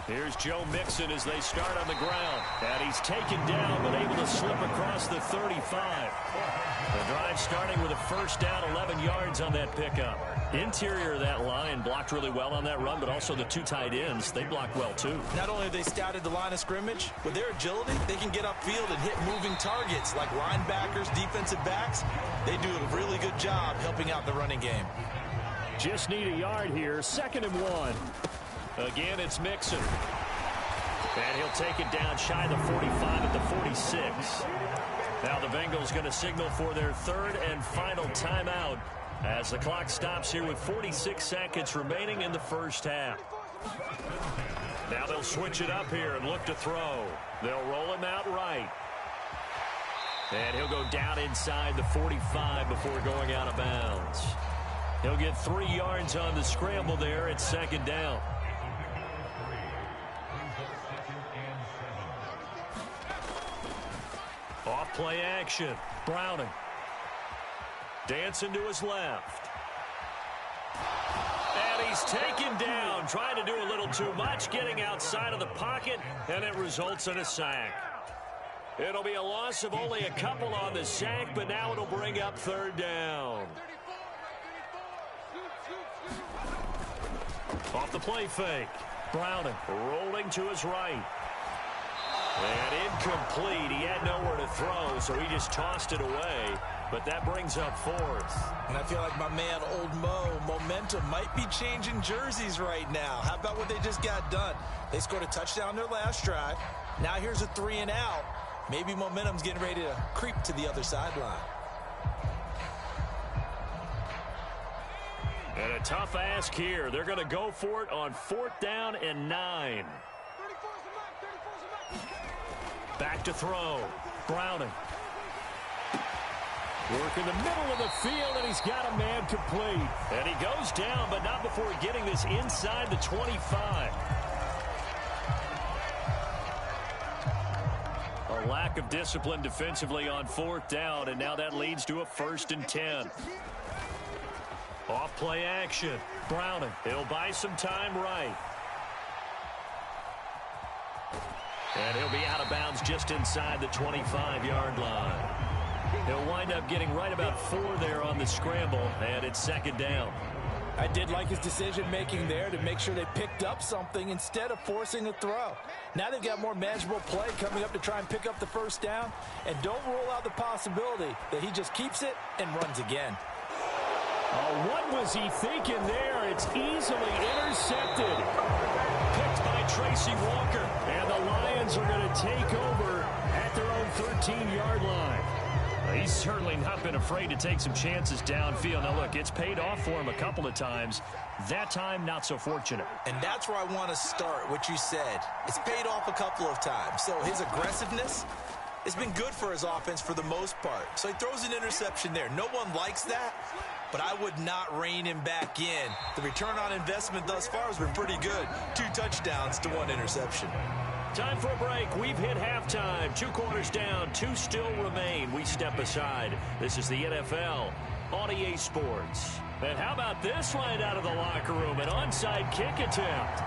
Here's Joe Mixon as they start on the ground. And he's taken down but able to slip across the 35. The drive starting with a first down, 11 yards on that pickup. Interior of that line blocked really well on that run, but also the 2 tight ends, they blocked well too. Not only have they scouted the line of scrimmage, with their agility, they can get upfield and hit moving targets like linebackers, defensive backs. They do a really good job helping out the running game. Just need a yard here, 2nd and 1. Again, it's Mixon. And he'll take it down shy of the 45 at the 46. Now the Bengals going to signal for their 3rd and final timeout as the clock stops here with 46 seconds remaining in the first half. Now they'll switch it up here and look to throw. They'll roll him out right. And he'll go down inside the 45 before going out of bounds. He'll get 3 yards on the scramble there at 2nd down. Off play action. Browning. Dancing to his left. And he's taken down. Trying to do a little too much. Getting outside of the pocket. And it results in a sack. It'll be a loss of only a couple on the sack. But now it'll bring up 3rd down. Off the play fake. Browning rolling to his right. And incomplete. He had nowhere to throw, so he just tossed it away. But that brings up 4th. And I feel like my man, Old Mo, momentum might be changing jerseys right now. How about what they just got done? They scored a touchdown their last drive. Now here's a 3 and out. Maybe momentum's getting ready to creep to the other sideline. And a tough ask here. They're going to go for it on 4th down and 9. Back to throw. Browning. Work in the middle of the field, and he's got a man complete. And he goes down, but not before getting this inside the 25. A lack of discipline defensively on 4th down, and now that leads to a 1st and 10. Off play action. Browning. He'll buy some time right. And he'll be out of bounds just inside the 25-yard line. He'll wind up getting right about 4 there on the scramble, and it's 2nd down. I did like his decision-making there to make sure they picked up something instead of forcing a throw. Now they've got more manageable play coming up to try and pick up the 1st down, and don't rule out the possibility that he just keeps it and runs again. Oh, what was he thinking there? It's easily intercepted. Picked by Tracy Walker. And the Lions are going to take over at their own 13-yard line. He's certainly not been afraid to take some chances downfield. Now, look, it's paid off for him a couple of times. That time, not so fortunate. And that's where I want to start, what you said. It's paid off a couple of times. So his aggressiveness has been good for his offense for the most part. So he throws an interception there. No one likes that, but I would not rein him back in. The return on investment thus far has been pretty good. 2 touchdowns to 1 interception. Time for a break. We've hit halftime. 2 quarters down. 2 still remain. We step aside. This is the NFL on EA Sports. And how about this right out of the locker room? An onside kick attempt.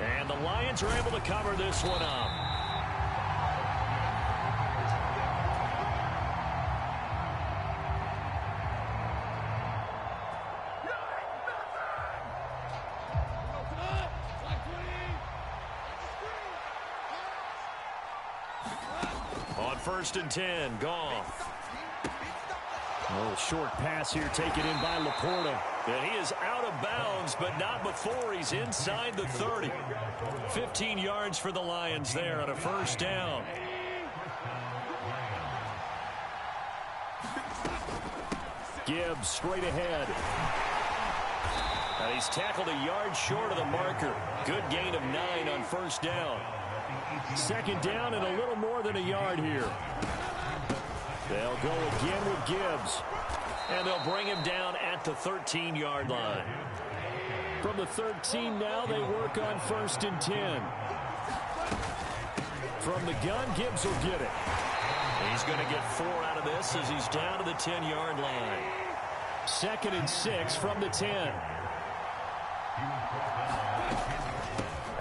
And the Lions are able to cover this one up. On 1st and 10, Goff. A little short pass here taken in by Laporta. And he is out of bounds, but not before he's inside the 30. 15 yards for the Lions there on a 1st down. Gibbs straight ahead. And he's tackled a yard short of the marker. Good gain of 9 on 1st down. 2nd down and a little more than a yard here. They'll go again with Gibbs. And they'll bring him down at the 13-yard line. From the 13 now, they work on 1st and 10. From the gun, Gibbs will get it. He's going to get 4 out of this as he's down to the 10-yard line. 2nd and 6 from the 10.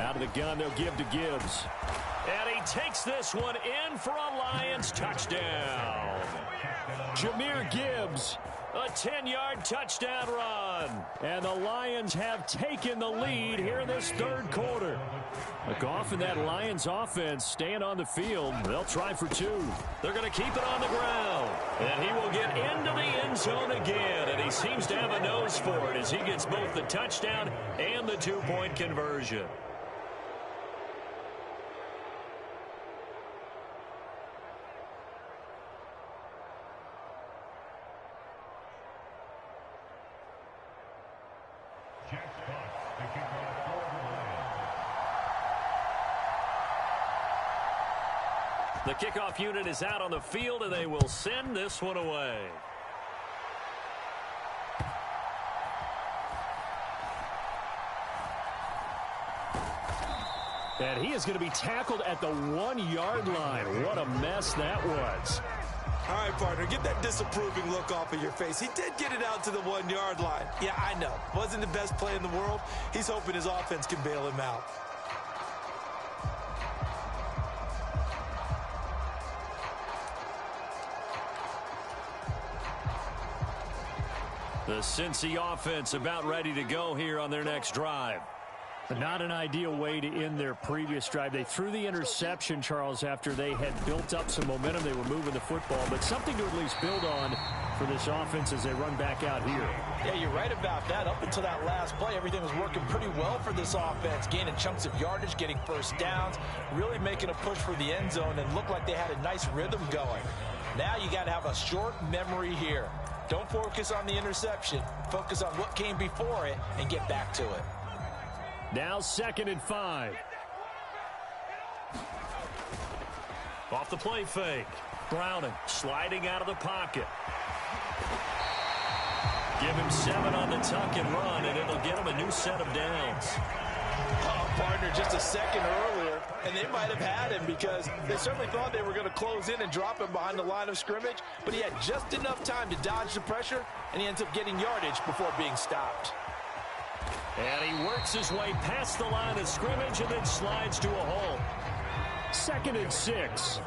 Out of the gun, they'll give to Gibbs. And he takes this one in for a Lions touchdown. Jahmyr Gibbs, a 10-yard touchdown run. And the Lions have taken the lead here in this 3rd quarter. Goff and that Lions offense staying on the field. They'll try for 2. They're going to keep it on the ground. And he will get into the end zone again. And he seems to have a nose for it as he gets both the touchdown and the 2-point conversion. The kickoff unit is out on the field, and they will send this one away. And he is going to be tackled at the 1-yard line. What a mess that was. All right, partner, get that disapproving look off of your face. He did get it out to the 1-yard line. Yeah, I know. Wasn't the best play in the world. He's hoping his offense can bail him out. The Cincy offense about ready to go here on their next drive. Not an ideal way to end their previous drive. They threw the interception, Charles, after they had built up some momentum. They were moving the football, but something to at least build on for this offense as they run back out here. Yeah, you're right about that. Up until that last play, everything was working pretty well for this offense, gaining chunks of yardage, getting 1st downs, really making a push for the end zone, and looked like they had a nice rhythm going. Now you got to have a short memory here. Don't focus on the interception. Focus on what came before it and get back to it. Now 2nd and 5. Off the play fake. Browning sliding out of the pocket. Give him 7 on the tuck and run, and it'll get him a new set of downs. Oh, partner, just a second earlier, and they might have had him because they certainly thought they were going to close in and drop him behind the line of scrimmage, but he had just enough time to dodge the pressure, and he ends up getting yardage before being stopped. And he works his way past the line of scrimmage and then slides to a hole. 2nd and 6.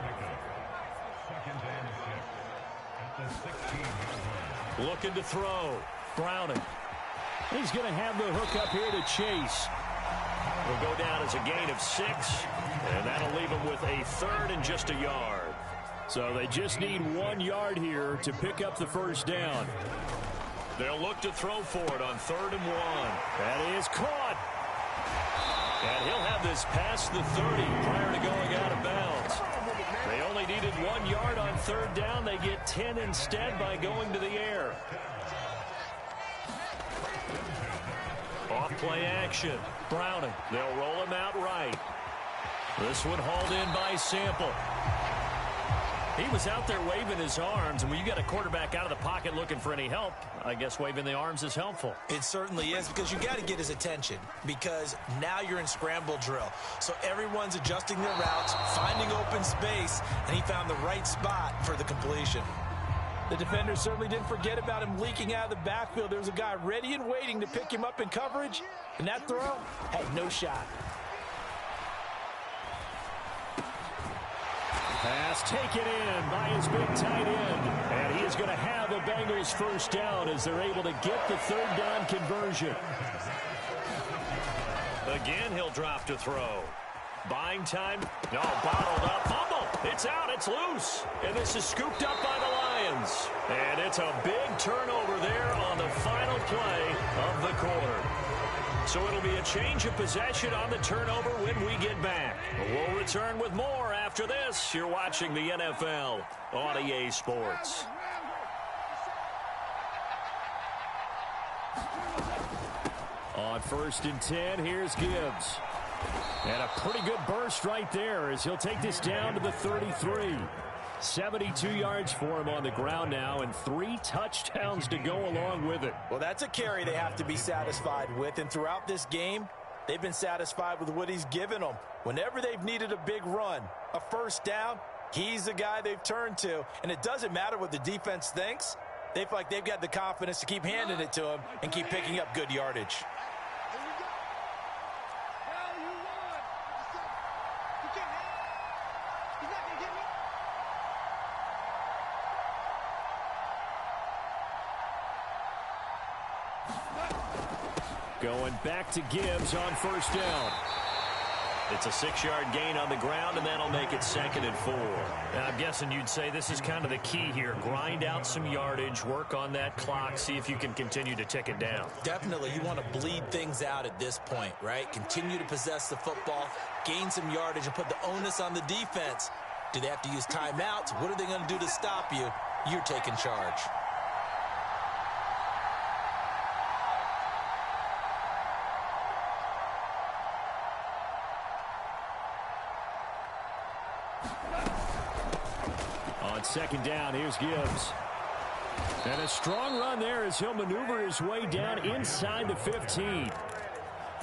Looking to throw. Browning. He's going to have the hook up here to Chase. Will go down as a gain of 6, and that'll leave him with a 3rd and just a yard. So they just need 1 yard here to pick up the 1st down. They'll look to throw for it on 3rd and 1. That is caught. And he'll have this past the 30 prior to going out of bounds. They only needed 1 yard on third down. They get 10 instead by going to the air. Off play action. Browning. They'll roll him out right. This one hauled in by Sample. He was out there waving his arms, and when you got a quarterback out of the pocket looking for any help, I guess waving the arms is helpful. It certainly is, because you got to get his attention, because now you're in scramble drill. So everyone's adjusting their routes, finding open space, and he found the right spot for the completion. The defender certainly didn't forget about him leaking out of the backfield. There was a guy ready and waiting to pick him up in coverage, and that throw had no shot. Pass taken in by his big tight end. And he is going to have a Bengals first down as they're able to get the third down conversion. Again, he'll drop to throw. Buying time. No, bottled up. Fumble. It's out. It's loose. And this is scooped up by the Lions. And it's a big turnover there on the final play of the quarter. So it'll be a change of possession on the turnover when we get back. We'll return with more after this. You're watching the NFL on EA Sports. On 1st and 10, here's Gibbs. And a pretty good burst right there as he'll take this down to the 33. 72 yards for him on the ground now, and 3 touchdowns to go along with it. Well, that's a carry they have to be satisfied with, and throughout this game, they've been satisfied with what he's given them. Whenever they've needed a big run, a first down, he's the guy they've turned to, and it doesn't matter what the defense thinks. They feel like they've got the confidence to keep handing it to him and keep picking up good yardage. Going back to Gibbs on first down. It's a 6-yard gain on the ground, and that'll make it 2nd and 4. And I'm guessing you'd say this is kind of the key here. Grind out some yardage, work on that clock, see if you can continue to tick it down. Definitely. You want to bleed things out at this point, right? Continue to possess the football, gain some yardage, and put the onus on the defense. Do they have to use timeouts? What are they going to do to stop you? You're taking charge. On 2nd down, here's Gibbs. And a strong run there as he'll maneuver his way down inside the 15.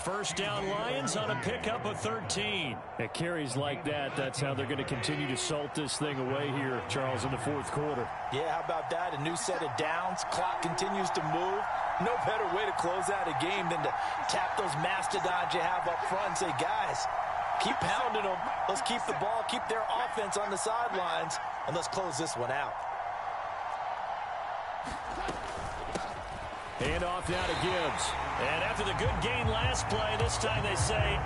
First down Lions on a pickup of 13. At carries like that, that's how they're going to continue to salt this thing away here, Charles, in the 4th quarter. Yeah, how about that? A new set of downs. Clock continues to move. No better way to close out a game than to tap those mastodons you have up front and say, guys, keep pounding them. Let's keep the ball, keep their offense on the sidelines, and let's close this one out. Hand off now to Gibbs. And after the good gain last play, this time they say,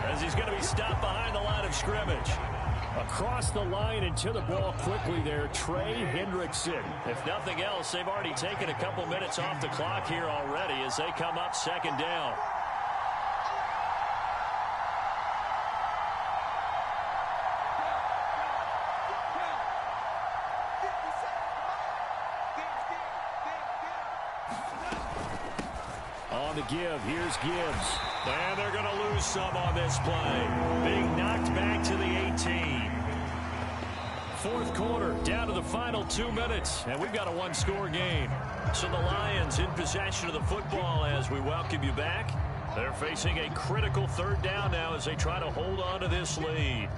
as he's going to be stopped behind the line of scrimmage. Across the line and to the ball quickly there, Trey Hendrickson. If nothing else, they've already taken a couple minutes off the clock here already as they come up 2nd down. On the give, here's Gibbs. And they're going to lose some on this play. Being knocked back to the 18. 4th quarter, down to the final 2 minutes. And we've got a 1-score game. So the Lions in possession of the football as we welcome you back. They're facing a critical 3rd down now as they try to hold on to this lead.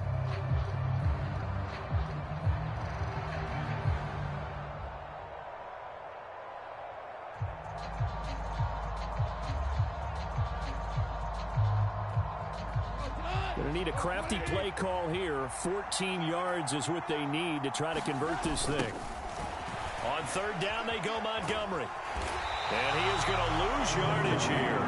Going to need a crafty play call here. 14 yards is what they need to try to convert this thing. On 3rd down, they go Montgomery. And he is going to lose yardage here.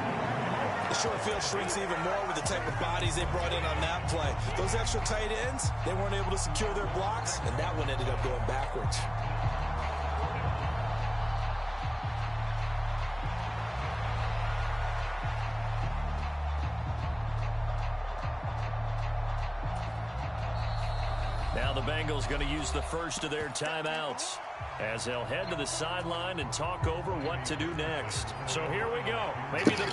The short field shrinks even more with the type of bodies they brought in on that play. Those extra tight ends, they weren't able to secure their blocks, and that one ended up going backwards. Now the Bengals going to use the first of their timeouts as they'll head to the sideline and talk over what to do next. So here we go. Maybe the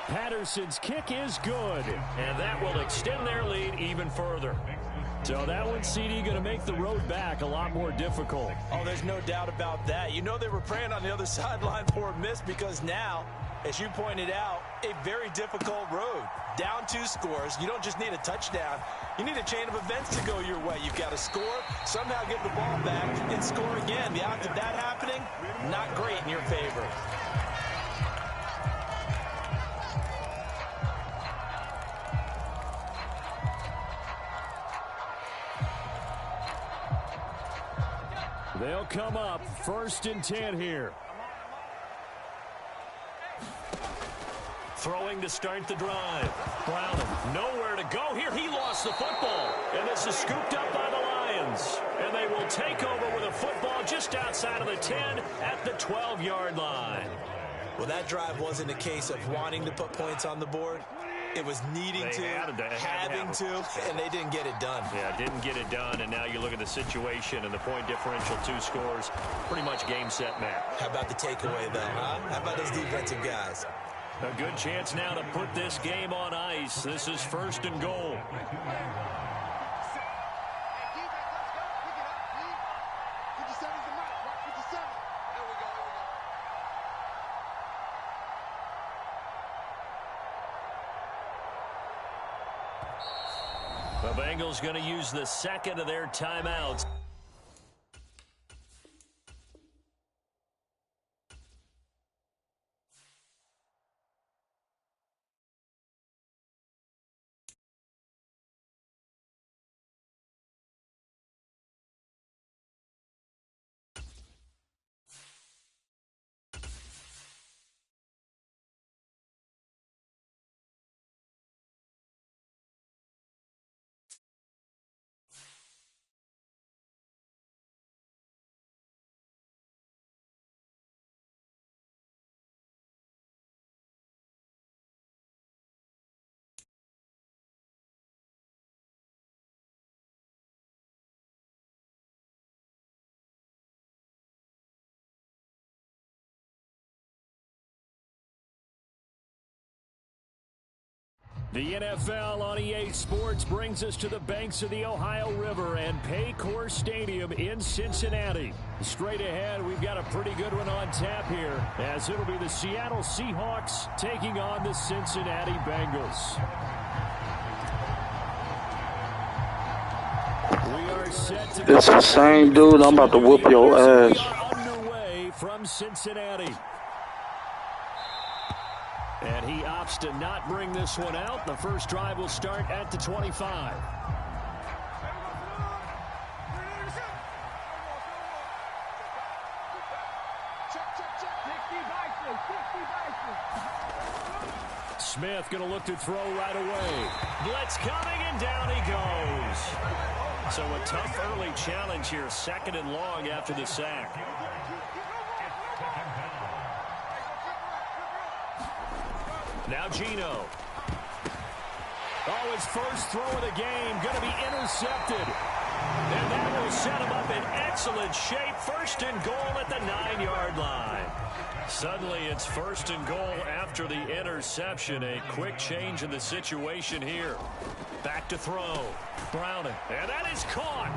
Patterson's kick is good, and that will extend their lead even further. So that one, CD, going to make the road back a lot more difficult. Oh, there's no doubt about that. You know they were praying on the other sideline for a miss because now, as you pointed out, a very difficult road. Down 2 scores. You don't just need a touchdown. You need a chain of events to go your way. You've got to score, somehow get the ball back, and score again. The odds of that happening, not great in your favor. They'll come up 1st and 10 here. Throwing to start the drive. Brown, nowhere to go here. He lost the football. And this is scooped up by the Lions. And they will take over with a football just outside of the 10 at the 12-yard line. Well, that drive wasn't a case of wanting to put points on the board. It was needing having to, and they didn't get it done. Yeah, didn't get it done, and now you look at the situation and the point differential, 2 scores, pretty much game, set, match. How about the takeaway, though, huh? How about those defensive guys? A good chance now to put this game on ice. This is 1st and goal. The Bengals going to use the second of their timeouts. The NFL on EA Sports brings us to the banks of the Ohio River and Paycor Stadium in Cincinnati. Straight ahead, we've got a pretty good one on tap here, as it'll be the Seattle Seahawks taking on the Cincinnati Bengals. We are set to... It's the same dude. I'm about to whoop your ass. We are underway from Cincinnati. And he opts to not bring this one out. The first drive will start at the 25. Smith going to look to throw right away. Blitz coming, and down he goes. So a tough early challenge here, 2nd and long after the sack. Now Gino. Oh, his first throw of the game going to be intercepted. And that will set him up in excellent shape. 1st and goal at the 9-yard line. Suddenly it's 1st and goal after the interception. A quick change in the situation here. Back to throw. Browning. And that is caught.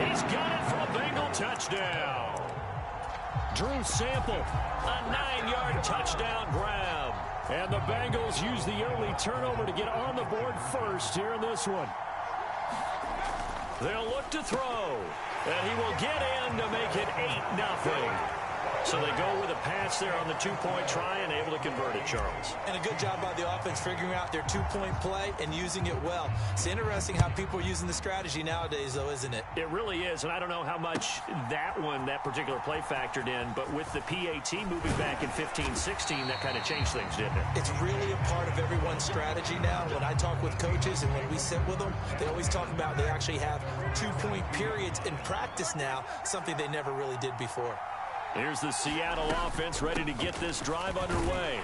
He's got it for a Bengal touchdown. Drew Sample. A 9-yard touchdown grab. And the Bengals use the early turnover to get on the board first here in this one. They'll look to throw. And he will get in to make it 8-0. So they go with a pass there on the 2-point try and able to convert it, Charles. And a good job by the offense figuring out their 2-point play and using it well. It's interesting how people are using the strategy nowadays, though, isn't it? It really is, and I don't know how much that particular play factored in, but with the PAT moving back in 15-16, that kind of changed things, didn't it? It's really a part of everyone's strategy now. When I talk with coaches and when we sit with them, they always talk about they actually have 2-point periods in practice now, something they never really did before. Here's the Seattle offense ready to get this drive underway.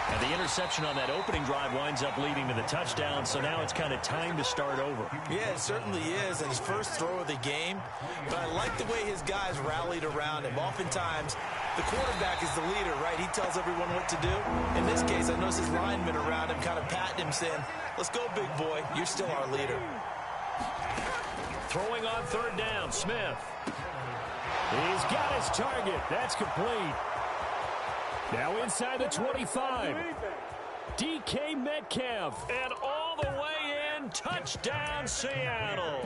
And the interception on that opening drive winds up leading to the touchdown, so now it's kind of time to start over. Yeah, it certainly is, and his first throw of the game. But I like the way his guys rallied around him. Oftentimes, the quarterback is the leader, right? He tells everyone what to do. In this case, I noticed his linemen around him kind of patting him, saying, let's go, big boy. You're still our leader. Throwing on third down, Smith. He's got his target. That's complete. Now inside the 25. DK Metcalf. And all the way in. Touchdown, Seattle.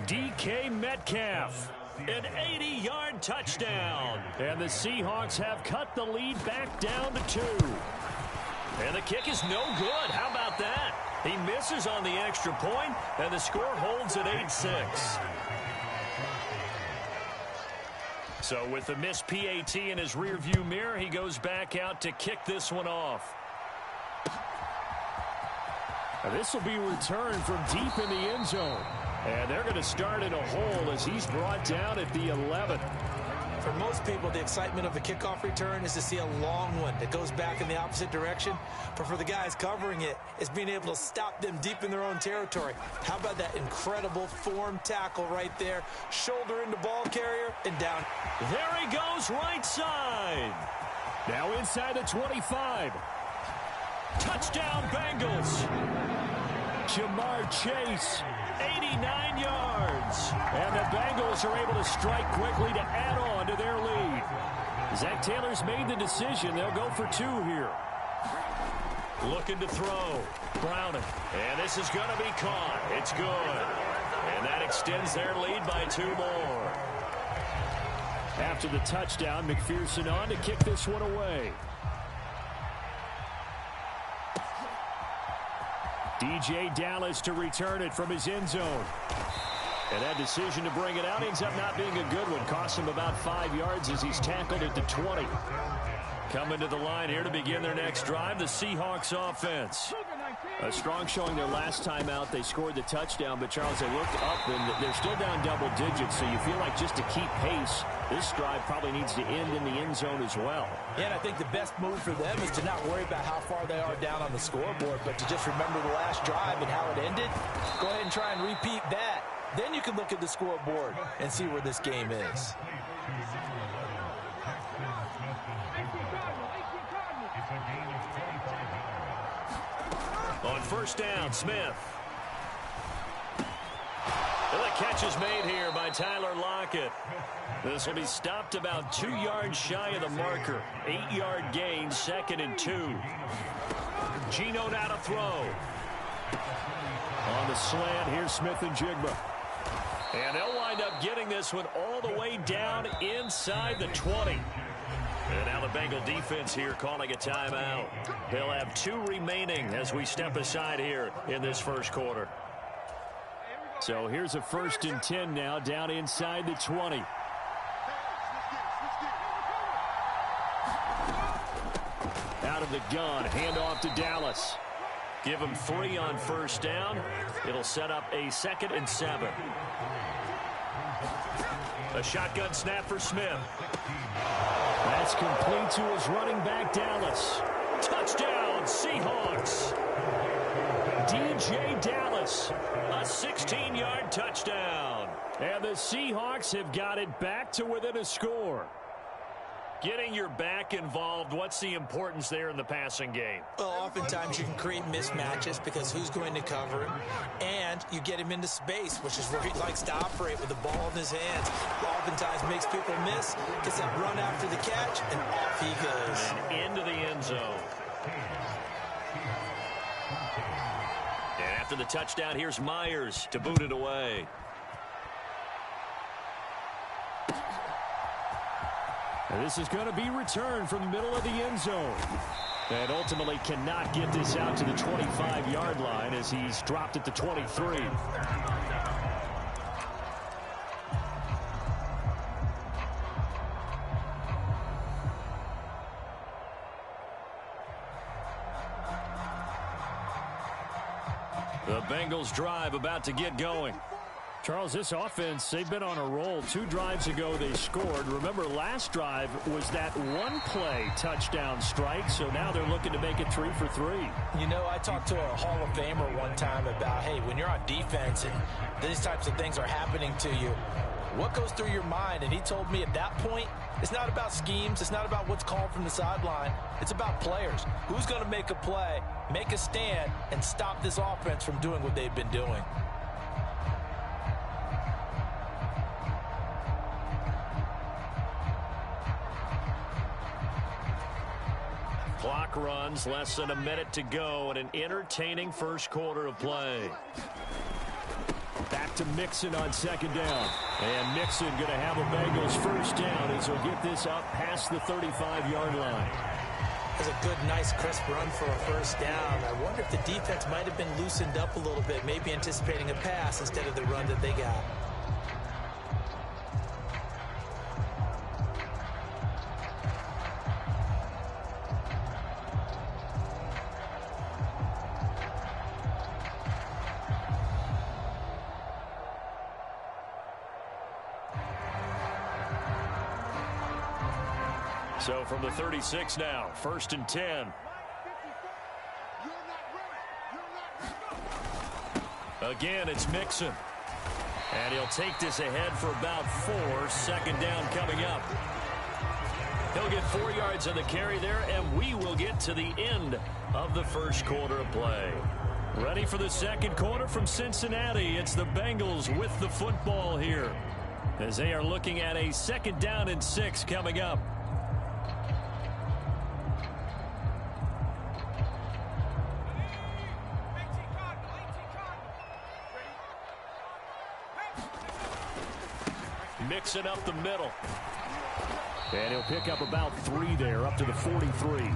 DK Metcalf. An 80-yard touchdown. And the Seahawks have cut the lead back down to 2. And the kick is no good. How about that? He misses on the extra point, and the score holds at 8-6. So with the missed PAT in his rearview mirror, he goes back out to kick this one off. This will be returned from deep in the end zone. And they're going to start in a hole as he's brought down at the 11. For most people, the excitement of the kickoff return is to see a long one that goes back in the opposite direction. But for the guys covering it, it's being able to stop them deep in their own territory. How about that incredible form tackle right there? Shoulder into ball carrier and down. There he goes right side. Now inside the 25. Touchdown Bengals. Jamar Chase. 89 yards. And the Bengals are able to strike quickly to add on to their lead. Zach Taylor's made the decision. They'll go for 2 here. Looking to throw. Browning. And this is going to be caught. It's good. And that extends their lead by 2 more. After the touchdown, McPherson on to kick this one away. DJ Dallas to return it from his end zone. And that decision to bring it out ends up not being a good one. Costs him about 5 yards as he's tackled at the 20. Coming to the line here to begin their next drive, the Seahawks offense. A strong showing their last time out. They scored the touchdown, but Charles, they looked up and they're still down double digits, so you feel like just to keep pace, this drive probably needs to end in the end zone as well. Yeah, and I think the best move for them is to not worry about how far they are down on the scoreboard, but to just remember the last drive and how it ended. Go ahead and try and repeat that. Then you can look at the scoreboard and see where this game is. On first down, Smith. And the catch is made here by Tyler Lockett. This will be stopped about 2 yards shy of the marker. 8-yard gain, 2nd and 2. Geno now to throw. On the slant, here's Smith and Jigba. And they'll wind up getting this one all the way down inside the 20. And now the Bengal defense here calling a timeout. They'll have 2 remaining as we step aside here in this first quarter. So here's a 1st and 10 now down inside the 20. Out of the gun, handoff to Dallas. Give him 3 on first down. It'll set up a 2nd and 7. A shotgun snap for Smith. That's complete to his running back, Dallas. Touchdown, Seahawks. DJ Dallas, a 16-yard touchdown. And the Seahawks have got it back to within a score. Getting your back involved, what's the importance there in the passing game? Well, oftentimes you can create mismatches because who's going to cover him, and you get him into space, which is where he likes to operate with the ball in his hands. Oftentimes makes people miss, gets that run after the catch, and off he goes. And into the end zone. And after the touchdown, here's Myers to boot it away. And this is going to be returned from the middle of the end zone. And ultimately cannot get this out to the 25-yard line as he's dropped at the 23. The Bengals drive about to get going. Charles, this offense, they've been on a roll. 2 drives ago, they scored. Remember, last drive was that one-play touchdown strike, so now they're looking to make it 3 for 3. You know, I talked to a Hall of Famer one time about, hey, when you're on defense and these types of things are happening to you, what goes through your mind? And he told me at that point, it's not about schemes. It's not about what's called from the sideline. It's about players. Who's going to make a play, make a stand, and stop this offense from doing what they've been doing? Clock runs, less than a minute to go, and an entertaining first quarter of play. Back to Mixon on second down. And Mixon going to have a Bengals first down as he'll get this up past the 35-yard line. That's a good, nice, crisp run for a first down. I wonder if the defense might have been loosened up a little bit, maybe anticipating a pass instead of the run that they got. So from the 36 now, 1st and 10. Again, it's Mixon. And he'll take this ahead for about 4. 2nd down coming up. He'll get 4 yards on the carry there, and we will get to the end of the first quarter of play. Ready for the second quarter from Cincinnati. It's the Bengals with the football here, as they are looking at a 2nd down and 6 coming up. Mixing up the middle. And he'll pick up about 3 there, up to the 43.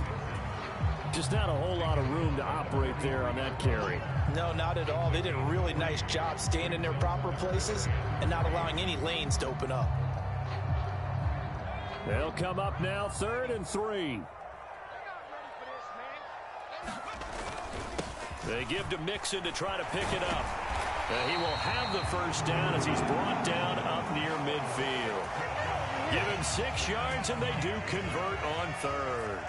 Just not a whole lot of room to operate there on that carry. No, not at all. They did a really nice job staying in their proper places and not allowing any lanes to open up. They'll come up now, 3rd and 3. They give to Mixon to try to pick it up. He will have the first down as he's brought down up near midfield. Give him 6 yards, and they do convert on 3rd.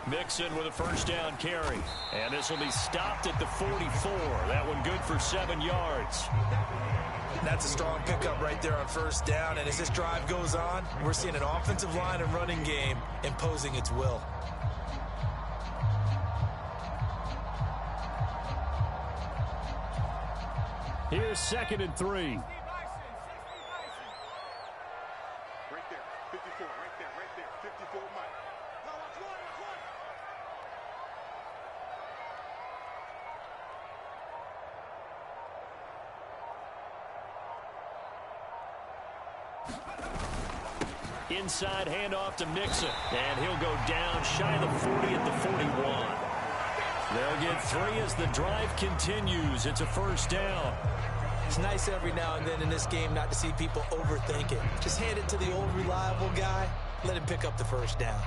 Mixon with a first down carry. And this will be stopped at the 44. That one good for 7 yards. That's a strong pickup right there on first down. And as this drive goes on, we're seeing an offensive line and running game imposing its will. Here's 2nd and 3. Right there, 54, right there, 54, Mike. No, watch one. Inside handoff to Mixon. And he'll go down shy of the 40 at the 41. They'll get 3 as the drive continues. It's a first down. It's nice every now and then in this game not to see people overthink it. Just hand it to the old reliable guy. Let him pick up the first down.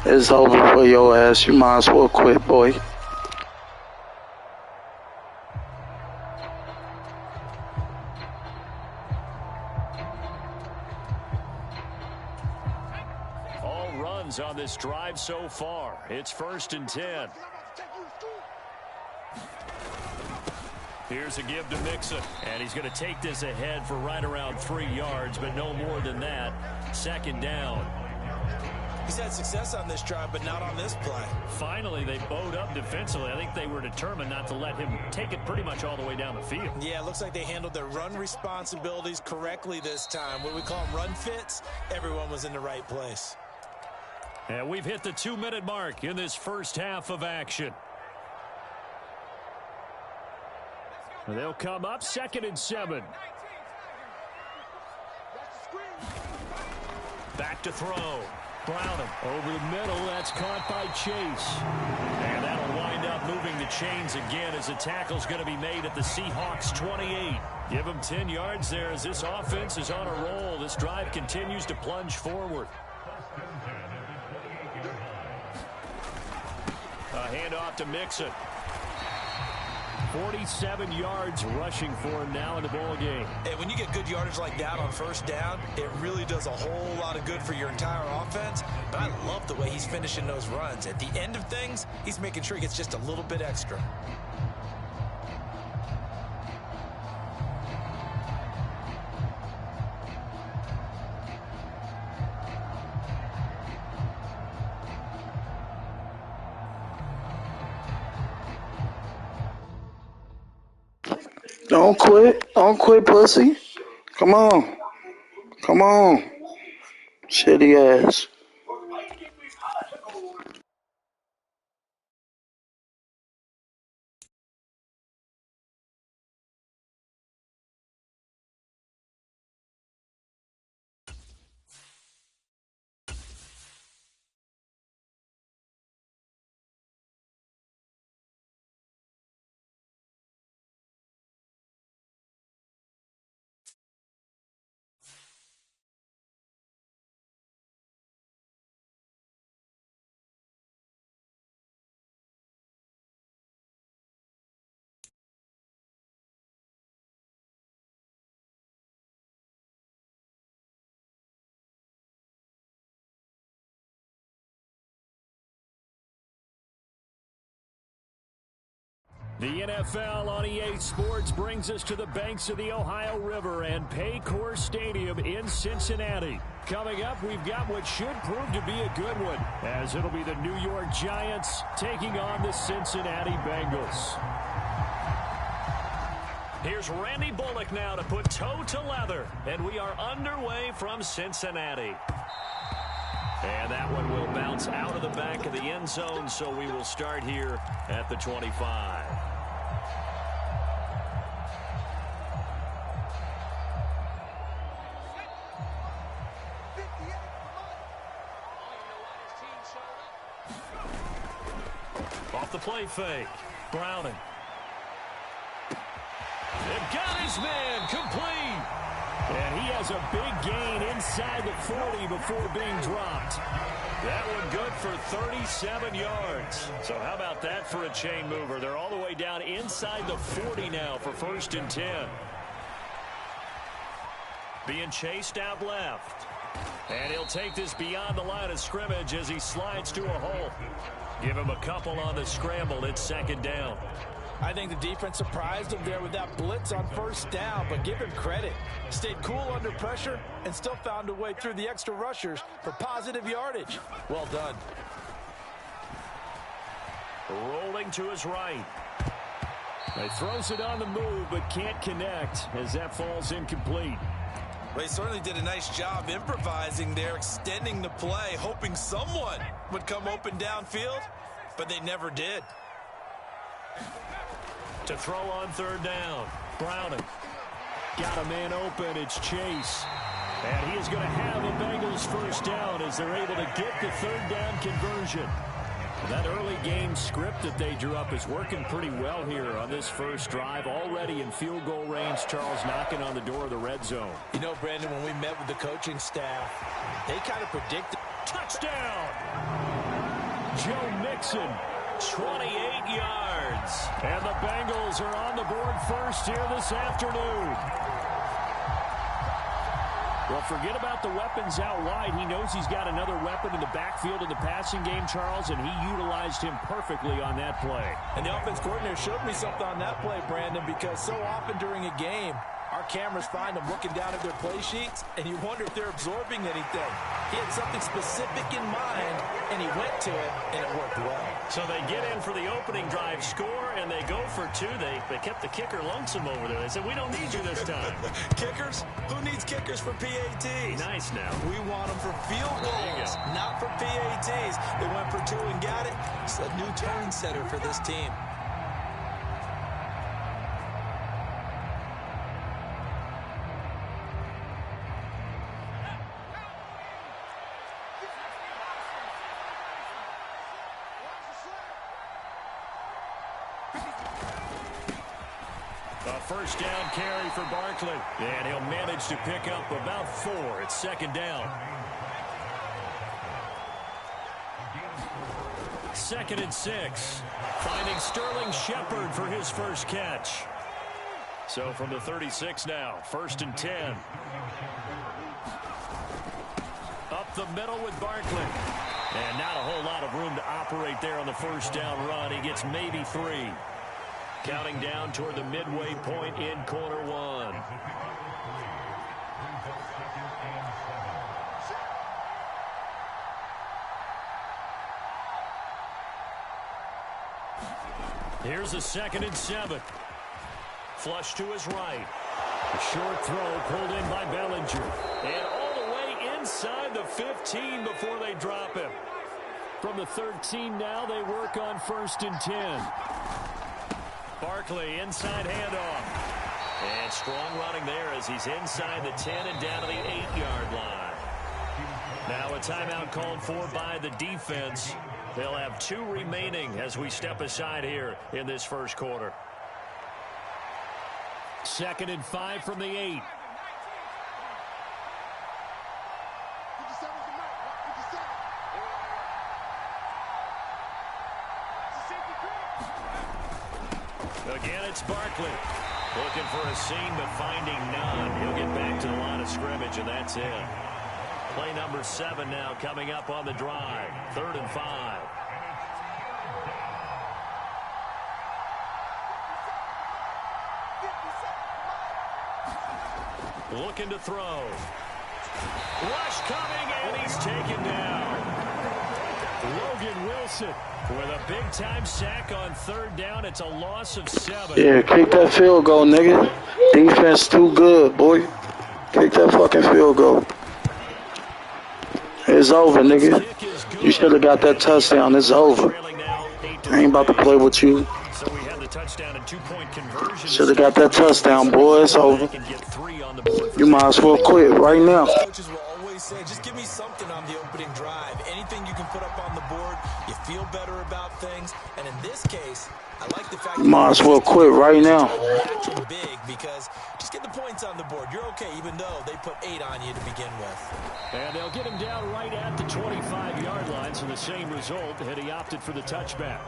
It's over for your ass. You might as well quit, boy. All runs on this drive so far. It's 1st and 10. Here's a give to Mixon. And he's going to take this ahead for right around 3 yards, but no more than that. 2nd down. He's had success on this drive, but not on this play. Finally, they bowed up defensively. I think they were determined not to let him take it pretty much all the way down the field. Yeah, it looks like they handled their run responsibilities correctly this time. What we call them run fits, everyone was in the right place. And we've hit the 2-minute mark in this first half of action. They'll come up 2nd and 7. Back to throw. Browning over the middle. That's caught by Chase. And that'll wind up moving the chains again as the tackle's going to be made at the Seahawks 28. Give them 10 yards there as this offense is on a roll. This drive continues to plunge forward. A handoff to Mixon. 47 yards rushing for him now in the ball game. And when you get good yardage like that on first down, it really does a whole lot of good for your entire offense. But I love the way he's finishing those runs. At the end of things, he's making sure he gets just a little bit extra. Don't quit. Don't quit, pussy. Come on. Come on. Shitty ass. The NFL on EA Sports brings us to the banks of the Ohio River and Paycor Stadium in Cincinnati. Coming up, we've got what should prove to be a good one, as it'll be the New York Giants taking on the Cincinnati Bengals. Here's Randy Bullock now to put toe to leather, and we are underway from Cincinnati. And that one will bounce out of the back of the end zone, so we will start here at the 25. Off the play fake. Browning. They've got his man complete. And he has a big gain inside the 40 before being dropped. That one good for 37 yards. So how about that for a chain mover? They're all the way down inside the 40 now for 1st and 10. Being chased out left. And he'll take this beyond the line of scrimmage as he slides to a hole. Give him a couple on the scramble. It's 2nd down. I think the defense surprised him there with that blitz on 1st down, but give him credit. Stayed cool under pressure and still found a way through the extra rushers for positive yardage. Well done. Rolling to his right. He throws it on the move but can't connect as that falls incomplete. Well, he certainly did a nice job improvising there, extending the play, hoping someone would come open downfield, but they never did. To throw on 3rd down. Browning. Got a man open. It's Chase. And he is going to have a Bengals 1st down as they're able to get the 3rd down conversion. That early game script that they drew up is working pretty well here on this first drive. Already in field goal range, Charles knocking on the door of the red zone. You know, Brandon, when we met with the coaching staff, they kind of predicted. Touchdown! Joe Mixon, 28 yards. And the Bengals are on the board first here this afternoon. Well, forget about the weapons out wide. He knows he's got another weapon in the backfield in the passing game, Charles, and he utilized him perfectly on that play. And the offense coordinator showed me something on that play, Brandon, because so often during a game, our cameras find them looking down at their play sheets, and you wonder if they're absorbing anything. He had something specific in mind, and he went to it, and it worked well. So they get in for the opening drive score, and they go for 2. They kept the kicker lonesome over there. They said, we don't need you this time. Kickers? Who needs kickers for PATs? Nice now. We want them for field goals, not for PATs. They went for 2 and got it. It's a new tone setter for this team. A first down carry for Barkley. And he'll manage to pick up about 4. It's second down. 2nd and 6. Finding Sterling Shepard for his first catch. So from the 36 now, 1st and 10. Up the middle with Barkley. And not a whole lot of room to operate there on the first down run. He gets maybe 3. Counting down toward the midway point in quarter 1. Here's a 2nd and 7. Flush to his right. A short throw pulled in by Bellinger. And all the way inside the 15 before they drop him. From the 13 now, they work on 1st and 10. Barkley, inside handoff. And strong running there as he's inside the 10 and down to the 8-yard line. Now a timeout called for by the defense. They'll have 2 remaining as we step aside here in this first quarter. 2nd and 5 from the 8. Again, it's Barkley. Looking for a seam, but finding none. He'll get back to the line of scrimmage, and that's it. Play number 7 now coming up on the drive. 3rd and 5. Looking to throw. Rush coming, and he's taken down. Logan Wilson with a big-time sack on 3rd down. It's a loss of 7. Yeah, kick that field goal, nigga. Defense too good, boy. Kick that fucking field goal. It's over, nigga. You should have got that touchdown. It's over. I ain't about to play with you. So we had the touchdown and 2-point conversion. Should have got that touchdown, boy. It's over. You might as well quit right now. Coaches will always say, just give me something on the opening drive. Anything you can put up on the board, you feel better about things. And in this case, I like the fact you might as well quit right now. Big because just get the points on the board. You're okay, even though they put 8 on you to begin with. And they'll get him down right at the 25-yard line, so the same result had he opted for the touchback.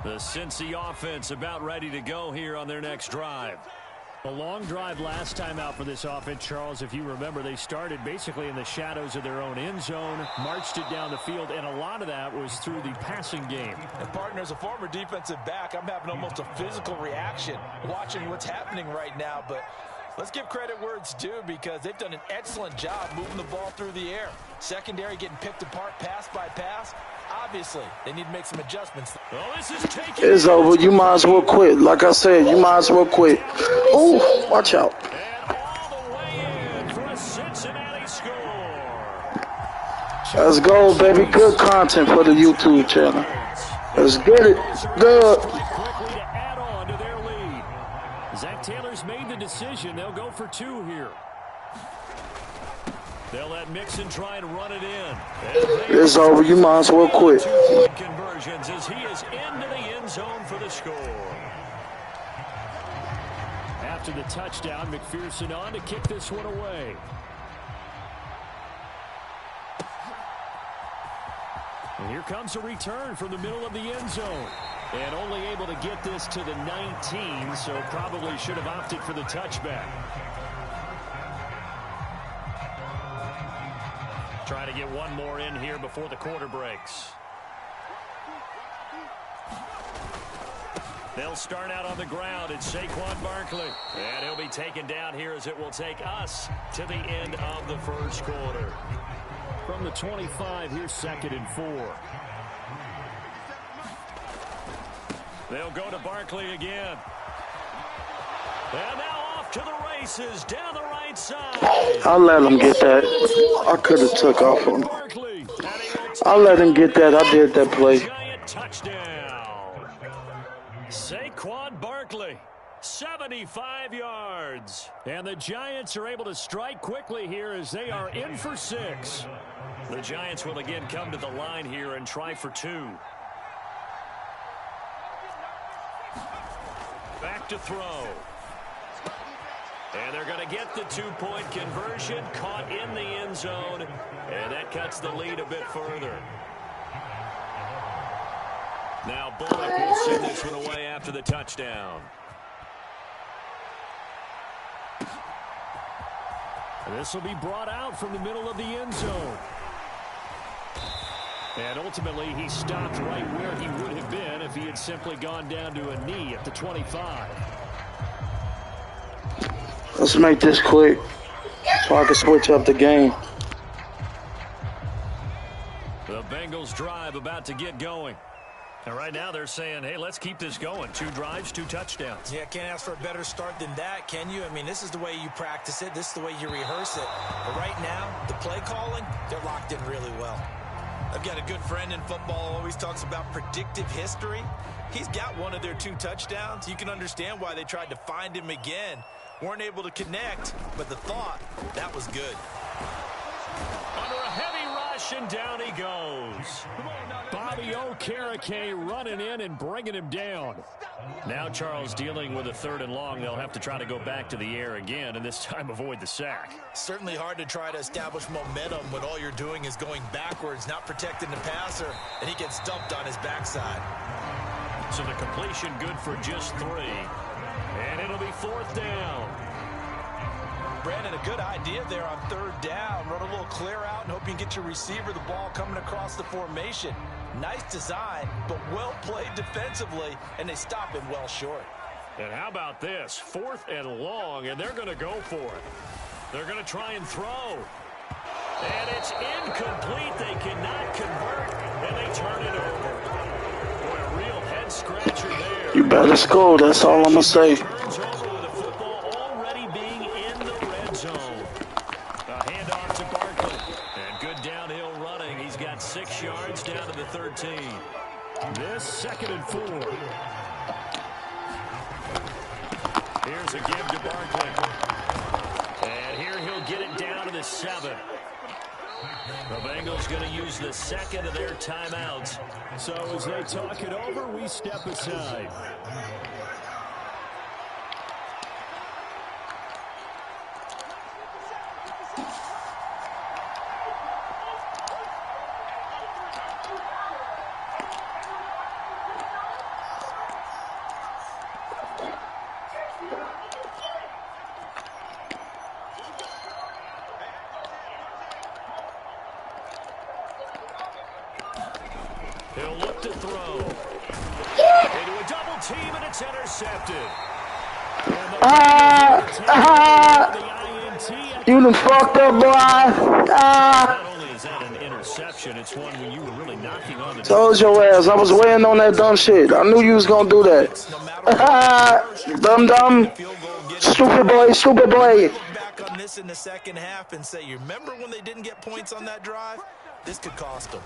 The Cincy offense about ready to go here on their next drive. A long drive last time out for this offense, Charles. If you remember, they started basically in the shadows of their own end zone, marched it down the field, and a lot of that was through the passing game. And partner, as a former defensive back, I'm having almost a physical reaction watching what's happening right now. But let's give credit where it's due because they've done an excellent job moving the ball through the air. Secondary getting picked apart pass by pass. Obviously, they need to make some adjustments. Oh, this is taking it's over. You might as well quit. Like I said, you might as well quit. Oh, watch out. And all the way in for a Cincinnati score. Let's go, baby. Good content for the YouTube channel. Let's get it. Good. Quickly to add on to their lead. Zach Taylor's made the decision. They'll go for 2 here. They'll let Mixon try and run it in. It's over. You might as well quit. 2-point conversions as he is into the end zone for the score. After the touchdown, McPherson on to kick this one away. And here comes a return from the middle of the end zone. And only able to get this to the 19, so probably should have opted for the touchback. Trying to get one more in here before the quarter breaks. They'll start out on the ground. It's Saquon Barkley. And he'll be taken down here as it will take us to the end of the first quarter. From the 25, here's 2nd and 4. They'll go to Barkley again. And now off to the races down the right side. I'll let him get that. I could have took off on him. I'll let him get that. I did that play. Giant touchdown. Saquon Barkley, 75 yards. And the Giants are able to strike quickly here as they are in for 6. The Giants will again come to the line here and try for 2. Back to throw. And they're going to get the two-point conversion, caught in the end zone, and that cuts the lead a bit further. Now Bullock will send this one away after the touchdown. And this will be brought out from the middle of the end zone. And ultimately, he stopped right where he would have been if he had simply gone down to a knee at the 25. Let's make this quick so I can switch up the game. The Bengals drive about to get going. And right now they're saying, hey, let's keep this going. 2 drives, 2 touchdowns. Yeah, can't ask for a better start than that, can you? I mean, this is the way you practice it. This is the way you rehearse it. But right now, the play calling, they're locked in really well. I've got a good friend in football who always talks about predictive history. He's got one of their 2 touchdowns. You can understand why they tried to find him again. Weren't able to connect, but the thought, that was good. Under a heavy rush, and down he goes. Bobby Okereke running in and bringing him down. Now Charles dealing with a 3rd and long. They'll have to try to go back to the air again, and this time avoid the sack. Certainly hard to try to establish momentum when all you're doing is going backwards, not protecting the passer, and he gets dumped on his backside. So the completion good for just 3. And it'll be 4th down. Brandon, a good idea there on 3rd down. Run a little clear out and hope you can get your receiver the ball coming across the formation. Nice design, but well played defensively, and they stop him well short. And how about this? 4th and long, and they're going to go for it. They're going to try and throw. And it's incomplete. They cannot convert, and they turn it over. Boy, a real head-scratcher there. You better score, that's all I'm going to say. Turns over with the football already being in the red zone. A handoff to Barkley. And good downhill running. He's got 6 yards down to the 13. This 2nd and 4. Here's a give to Barkley. And here he'll get it down to the 7. The Bengals going to use the 2nd of their timeouts. So as they talk it over, we step aside. He'll look to throw. Into a double team, and it's intercepted. You done fucked up, boy. Not only is that an interception, it's one when you were really knocking on the Told your ass. I was waiting on that dumb shit. I knew you was gonna do that. Dumb. Stupid boy, stupid boy. Look back on this in the 2nd half and say, you remember when they didn't get points on that drive? This could cost them.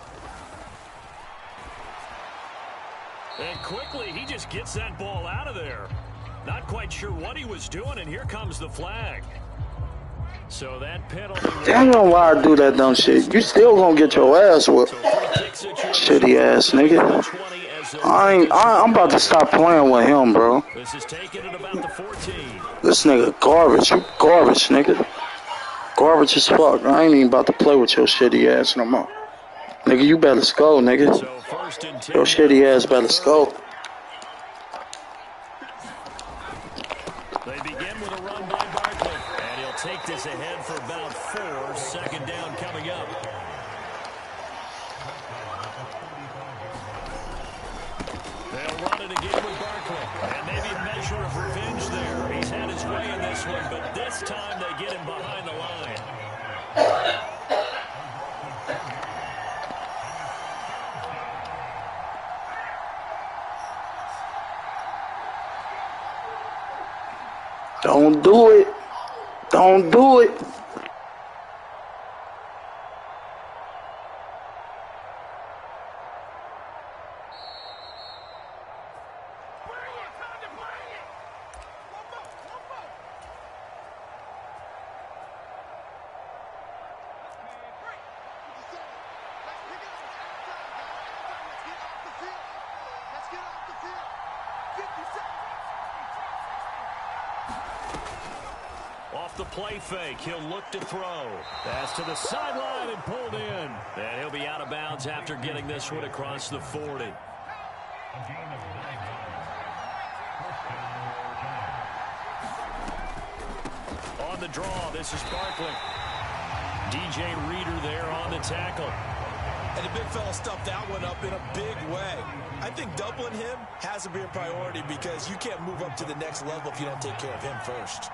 And quickly, he just gets that ball out of there. Not quite sure what he was doing, and here comes the flag. So that penalty. Damn why I do that dumb shit. You still gonna get your ass whooped. Shitty ass nigga. I'm about to stop playing with him, bro. This is taken at about the 14. This nigga garbage. You garbage, nigga. Garbage as fuck. I ain't even about to play with your shitty ass no more. Nigga, you better score, nigga. So 1st and 10. Your shitty ass better score. They begin with a run by Barkley. And he'll take this ahead for about 4. 2nd down coming up. They'll run it again with Barkley. And maybe a measure of revenge there. He's had his way in this one, but this time they get him behind the line. Don't do it. Don't do it. Let's get off the field. 50 seconds. off the play fake. He'll look to throw. Pass to the sideline and pulled in. And he'll be out of bounds after getting this one across the 40. On the draw, this is Barkley. DJ Reader there on the tackle. And the big fella stuffed that one up in a big way. I think doubling him has to be a priority because you can't move up to the next level if you don't take care of him first.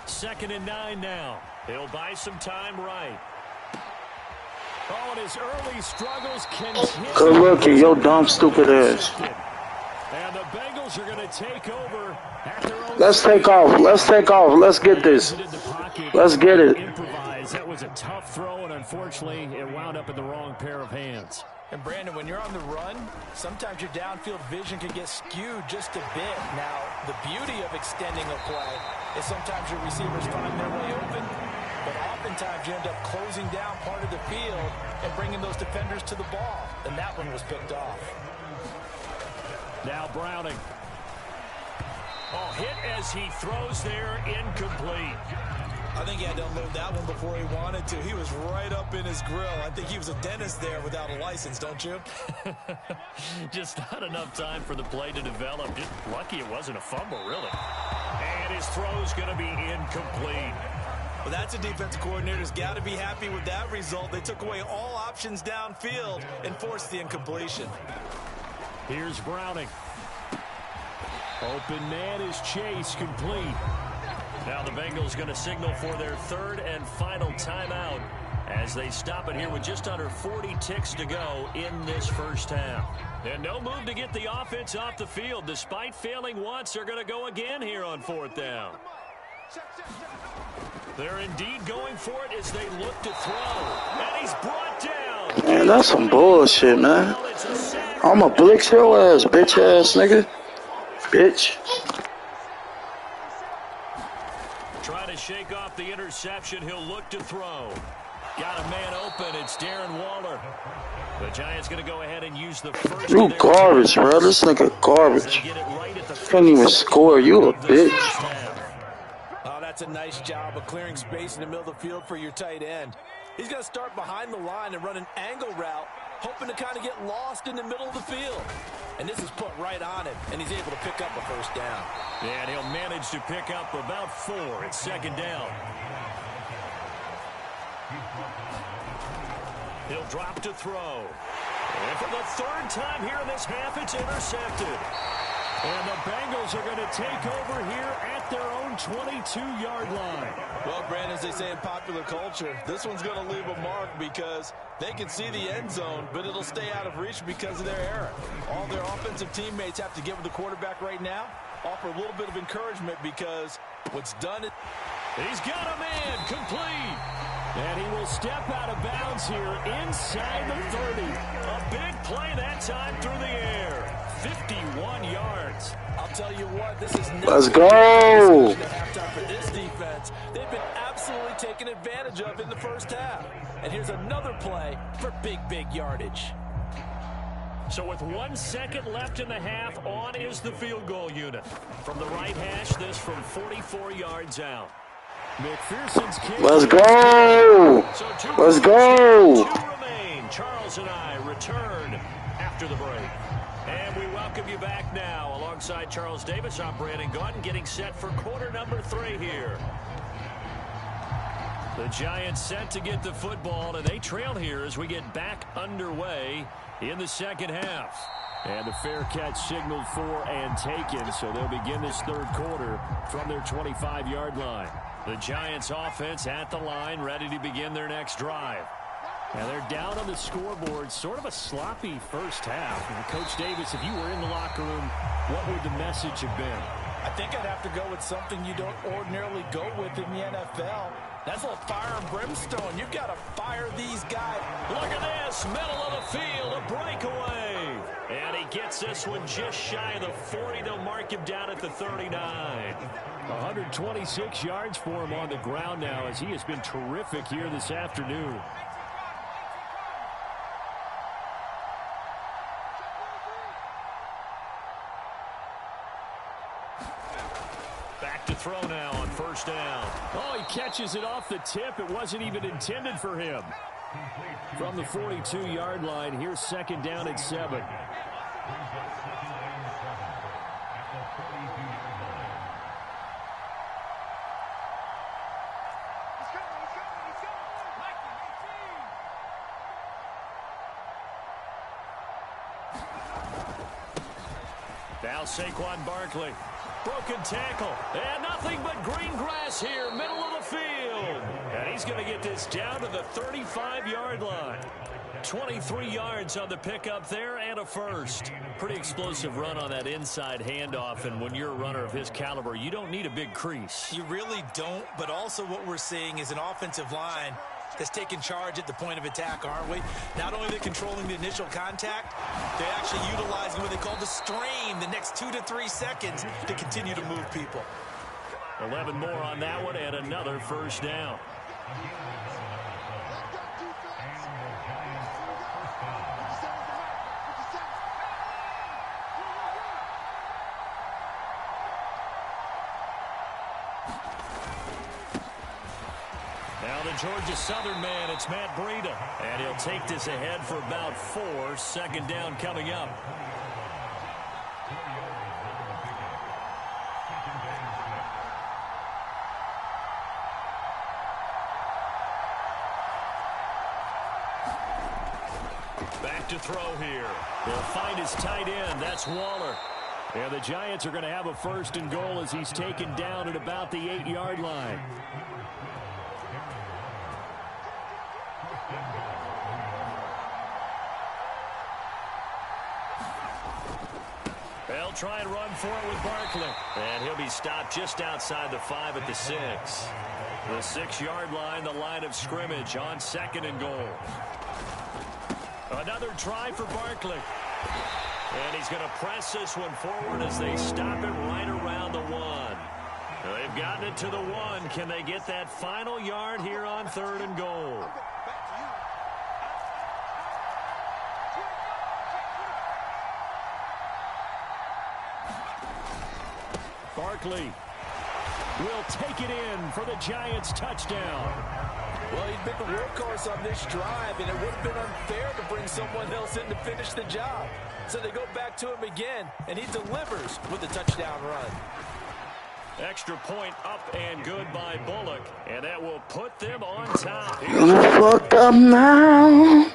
Second and 9 now. He'll buy some time right. Oh, and his early struggles continue. Good looking, yo dumb stupid ass. And the Bengals are going to take over at their own. Let's take off. Let's take off. Let's get this. Let's get it. That was a tough throw, and unfortunately, it wound up in the wrong pair of hands. And Brandon, when you're on the run, sometimes your downfield vision can get skewed just a bit. Now, the beauty of extending a play is sometimes your receivers find their way open, but oftentimes you end up closing down part of the field and bringing those defenders to the ball. And that one was picked off. Now Browning. Oh, hit as he throws there, incomplete. I think he had to unload that one before he wanted to. He was right up in his grill. I think he was a dentist there without a license, don't you? Just not enough time for the play to develop. Just lucky it wasn't a fumble, really. And his throw's going to be incomplete. Well, that's a defensive coordinator's got to be happy with that result. They took away all options downfield and forced the incompletion. Here's Browning. Open man is Chase, complete. Now the Bengals going to signal for their third and final timeout as they stop it here with just under 40 ticks to go in this first half. And no move to get the offense off the field. Despite failing once, they're going to go again here on fourth down. They're indeed going for it as they look to throw. And he's brought down. Man, that's some bullshit, man. I'm a blitz your ass, bitch ass nigga. Bitch. Trying to shake off the interception. He'll look to throw. Got a man open. It's Darren Waller. The Giants going to go ahead and use the first. You garbage, bro. This nigga garbage. Can't even score. You a bitch. Oh, that's a nice job of clearing space in the middle of the field for your tight end. He's going to start behind the line and run an angle route, hoping to kind of get lost in the middle of the field. And this is put right on him, and he's able to pick up a first down. Yeah, and he'll manage to pick up about 4 at second down. He'll drop to throw. And for the third time here in this half, it's intercepted. And the Bengals are going to take over here at their own 22-yard line. Well, Brandon, as they say in popular culture, this one's going to leave a mark because they can see the end zone, but it'll stay out of reach because of their error. All their offensive teammates have to get with the quarterback right now, offer a little bit of encouragement because what's done is... He's got a man complete. And he will step out of bounds here inside the 30. A big play that time through the air. 51 yards. I'll tell you what, this is not Let's go. halftime for this defense. They've been absolutely taken advantage of in the first half. And here's another play for big yardage. So with 1 second left in the half, on is the field goal unit. From the right hash, this from 44 yards out. McPherson's kick. Let's go. Let's go. 2 remain. Charles and I return after the break. And we welcome you back now alongside Charles Davis. I'm Brandon Gaudin getting set for quarter number 3 here. The Giants set to get the football, and they trail here as we get back underway in the second half. And the fair catch signaled for and taken, so they'll begin this third quarter from their 25-yard line. The Giants offense at the line, ready to begin their next drive. And they're down on the scoreboard, sort of a sloppy first half. And Coach Davis, if you were in the locker room, what would the message have been? I think I'd have to go with something you don't ordinarily go with in the NFL. That's a little fire and brimstone. You've got to fire these guys. Look at this, middle of the field, a breakaway. And he gets this one just shy of the 40. They'll mark him down at the 39. 126 yards for him on the ground now as he has been terrific here this afternoon. Back to throw now on first down. Oh, he catches it off the tip. It wasn't even intended for him. From the 42-yard line, here's second down at 7. Now Saquon Barkley. Broken tackle. And nothing but green grass here, middle of the field. And he's going to get this down to the 35-yard line. 23 yards on the pickup there and a first. Pretty explosive run on that inside handoff. And when you're a runner of his caliber, you don't need a big crease. You really don't, but also what we're seeing is an offensive line that's taking charge at the point of attack, aren't we? Not only they're controlling the initial contact, they're actually utilizing what they call the strain, the next 2 to 3 seconds to continue to move people. 11 more on that one and another first down. Now the Georgia Southern man, it's Matt Breida. And he'll take this ahead for about 4. Second down coming up. Back to throw here. He'll find his tight end. That's Waller. And the Giants are going to have a first and goal as he's taken down at about the 8-yard line. They'll try and run for it with Barkley. And he'll be stopped just outside the 5 at the 6. The 6-yard line, the line of scrimmage on second and goal. Another try for Barkley. And he's going to press this one forward as they stop it right around the 1. They've gotten it to the 1. Can they get that final yard here on third and goal? Barkley will take it in for the Giants touchdown. Well, he's been the workhorse on this drive, and it would have been unfair to bring someone else in to finish the job. So they go back to him again, and he delivers with a touchdown run. Extra point up and good by Bullock, and that will put them on top. He done fucked up now.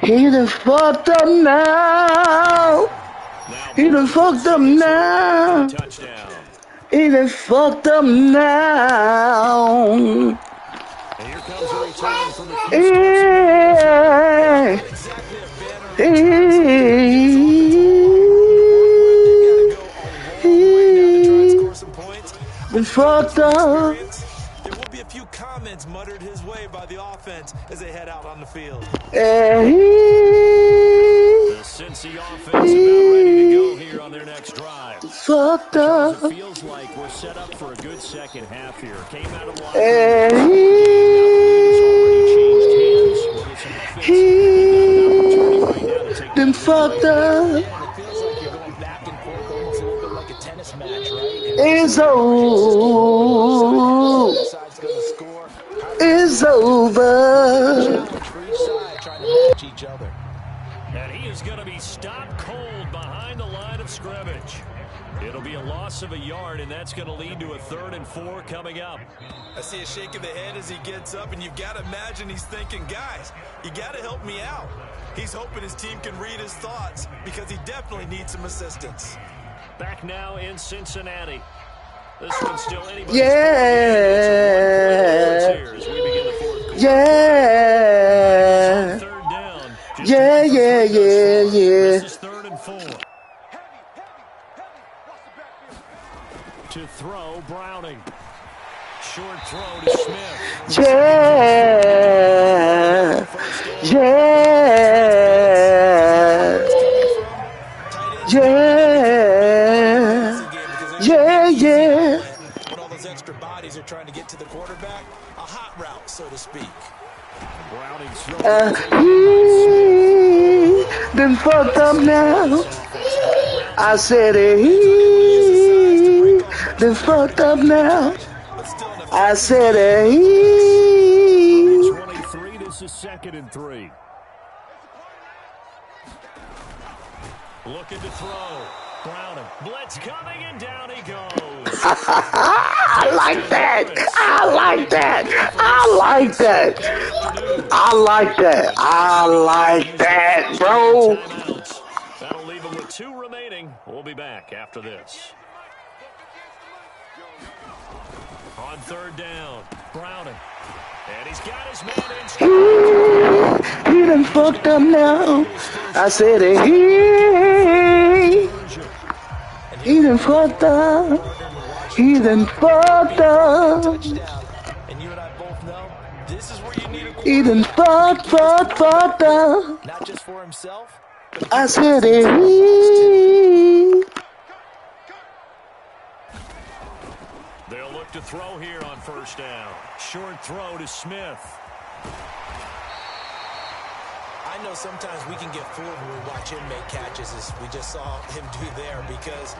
He done fucked up now. He done fucked up now. Touchdown. He done fucked up now. And here comes a return from the been fucked up. There will be a few comments muttered his way by the offense as they head out on the field. The Cincy offense about ready to go here on their next drive. Fucked up. It feels like we're set up for a good second half here. Came out of locker room. Been fucked up. It feels like you're going back and forth almost a little bit like a tennis match, right? It's over. It's over. Trying to match each other. And he is going to be stopped cold behind the line of scrimmage. It'll be a loss of a yard, and that's going to lead to a 3rd and 4 coming up. I see a shake of the head as he gets up, and you've got to imagine he's thinking, guys, you got to help me out. He's hoping his team can read his thoughts because he definitely needs some assistance. Back now in Cincinnati. This one's still anybody's. Yeah. Here as we begin the 4th quarter. Yeah. Third down. Yeah, yeah, yeah, yeah. This is 3rd and 4. To throw, Browning. Short throw to Smith. Yeah. Yeah. Yeah. When all those extra bodies are trying to get to the quarterback, a hot route, so to speak. He been fucked up now. I said he been fucked up now. I said he. 23, this is 2nd and 3. Looking to throw. Browning. Blitz coming, and down he goes. I like that. I like that. I like that. I like that. I like that, bro. That'll leave him with 2 remaining. We'll be back after this. On 3rd down, Browning. And he's got his man in. He done fucked up now. I said he done fucked up. He done fucked up. And you and I both know this is where you need a quarterback. He done fucked up. Not just for himself. I said he. They'll look to throw here on 1st down. Short throw to Smith. I know sometimes we can get fooled when we watch him make catches, as we just saw him do there, because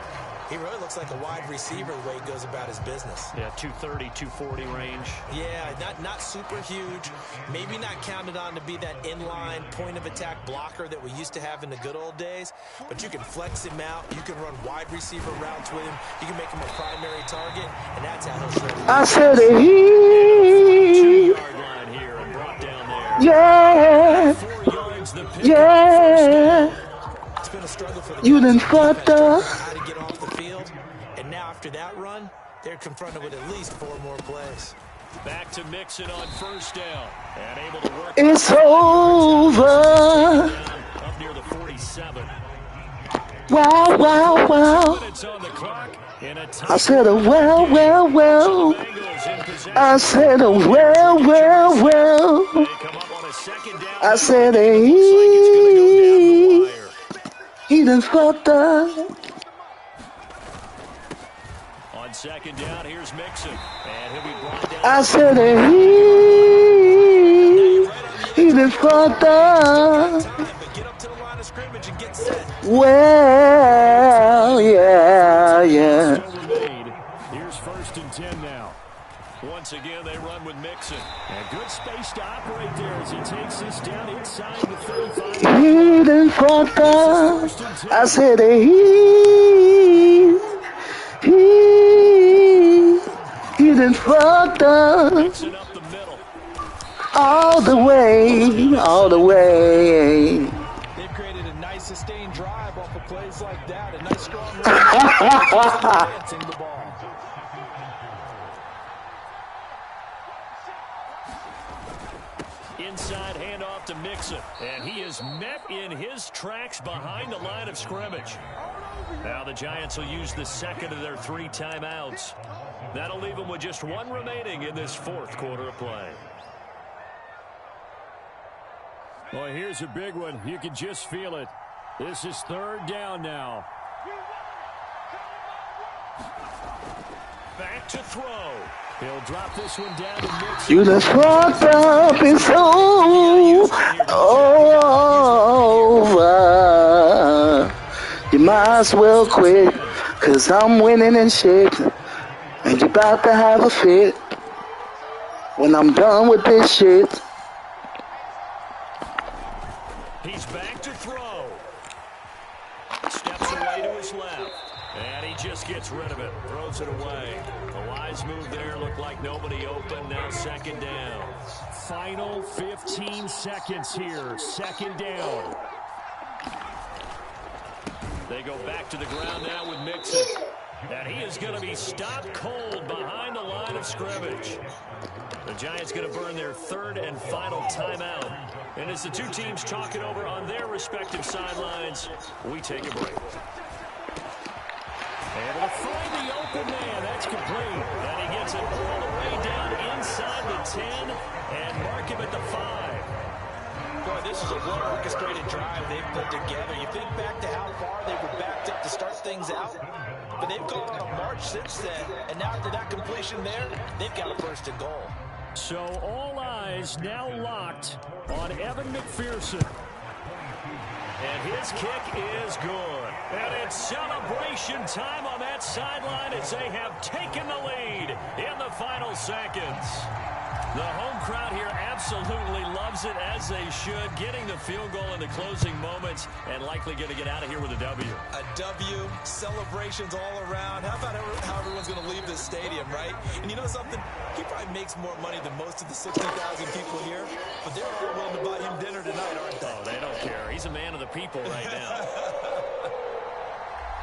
he really looks like a wide receiver the way he goes about his business. Yeah, 230, 240 range. Yeah, not super huge. Maybe not counted on to be that inline point-of-attack blocker that we used to have in the good old days, but you can flex him out. You can run wide receiver routes with him. You can make him a primary target, and that's how he'll shred it. I said he. 2-yard line here and brought down there. Yeah. 4 yards the pick. Yeah. It's been a struggle for the You done fucked up. how to get off the field, and now after that run, they're confronted with at least 4 more plays. Back to Mixon on 1st down. And able to work. It's over. Up near the 47. Wow. 2 minutes on the clock. I said well. Bengals in possession. I said well. They come up on a 2nd down. I said Looks like it's gonna go down the wire. he done fucked up. On 2nd down, here's Mixon. And he'll be brought down. I said he done fucked up. But get up to the line of scrimmage and get set. Well, yeah. Still remain. Here's 1st and 10 now. Once again, they run with Mixon. And good space to operate there as he takes this down inside the 35. He done fucked up. I said he done fucked up. Mixon up the middle. All the way. They've created a nice sustained drive off of plays like that. A nice strong run. Advancing the ball. Inside handoff to Mixon. And he is met in his tracks behind the line of scrimmage. Now the Giants will use the 2nd of their 3 timeouts. That'll leave them with just 1 remaining in this 4th quarter of play. Well, here's a big one. You can just feel it. This is 3rd down now. Back to throw. He'll drop this one down to Mixon. You done fucked up. It's over. You might as well quit, 'cause I'm winning and shit. And you about to have a fit when I'm done with this shit. He's back to throw. Steps away to his left. And he just gets rid of it. Throws it away. A wise move there. Looked like nobody open. Now 2nd down. Final 15 seconds here. 2nd down. They go back to the ground now with Mixon. And he is going to be stopped cold behind the line of scrimmage. The Giants going to burn their 3rd and final timeout. And as the 2 teams talk it over on their respective sidelines, we take a break. Able to find the open man. That's complete. And he gets it all the way down inside the 10 and mark him at the 5. Boy, this is a well-orchestrated drive they've put together. You think back to how far they were backed things out. But they've gone on a march since then, and now after that completion there, they've got a first and goal. So all eyes now locked on Evan McPherson. And his kick is good. And it's celebration time on that sideline as they have taken the lead in the final seconds. The home crowd here absolutely loves it, as they should, getting the field goal in the closing moments and likely going to get out of here with a W. A W, celebrations all around. How about how everyone's going to leave this stadium, right? And you know something? He probably makes more money than most of the 60,000 people here, but they're all willing to buy him dinner tonight, aren't they? Oh, they don't care. He's a man of the people right now.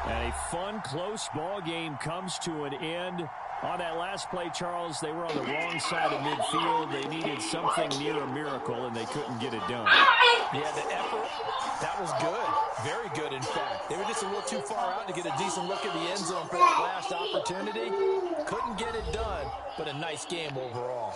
And a fun, close ball game comes to an end. On that last play, Charles, they were on the wrong side of midfield. They needed something near a miracle, and they couldn't get it done. Yeah, the effort, that was good. Very good, in fact. They were just a little too far out to get a decent look at the end zone for that last opportunity. Couldn't get it done, but a nice game overall.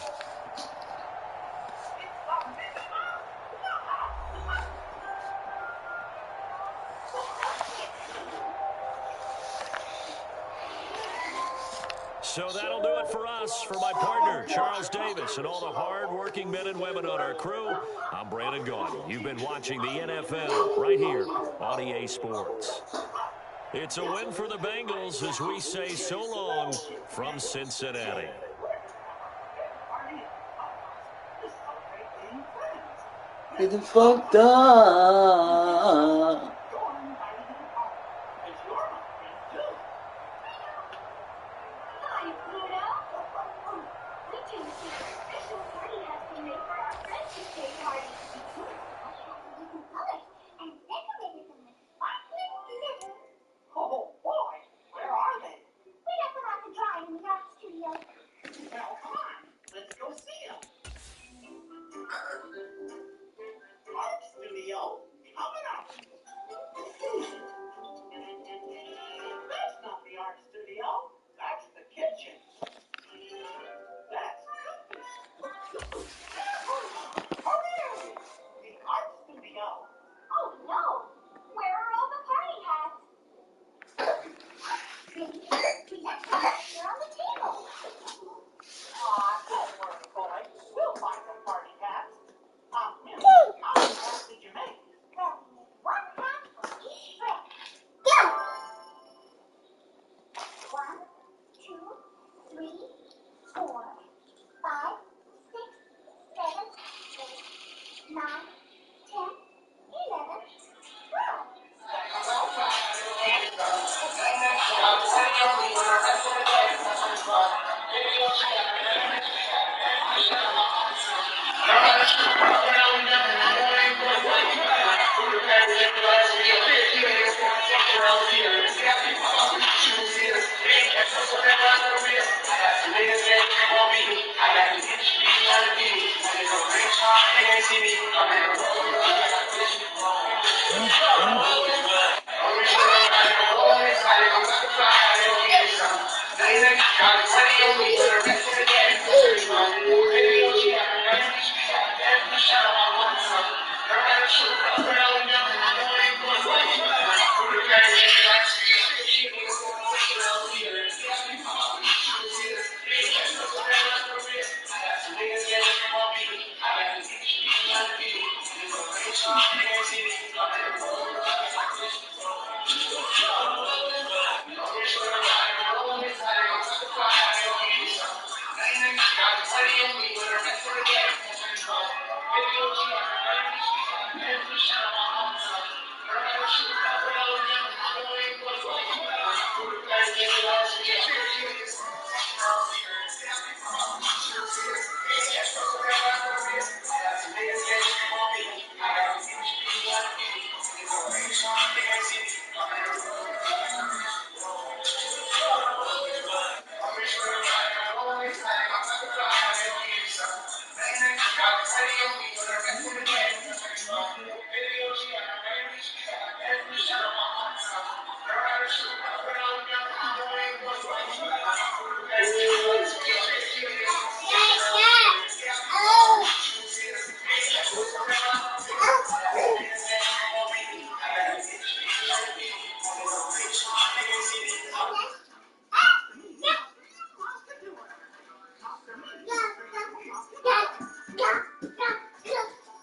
So that'll do it for us. For my partner, Charles Davis, and all the hard-working men and women on our crew, I'm Brandon Gaudin. You've been watching the NFL right here on EA Sports. It's a win for the Bengals as we say so long from Cincinnati. Getting fucked up.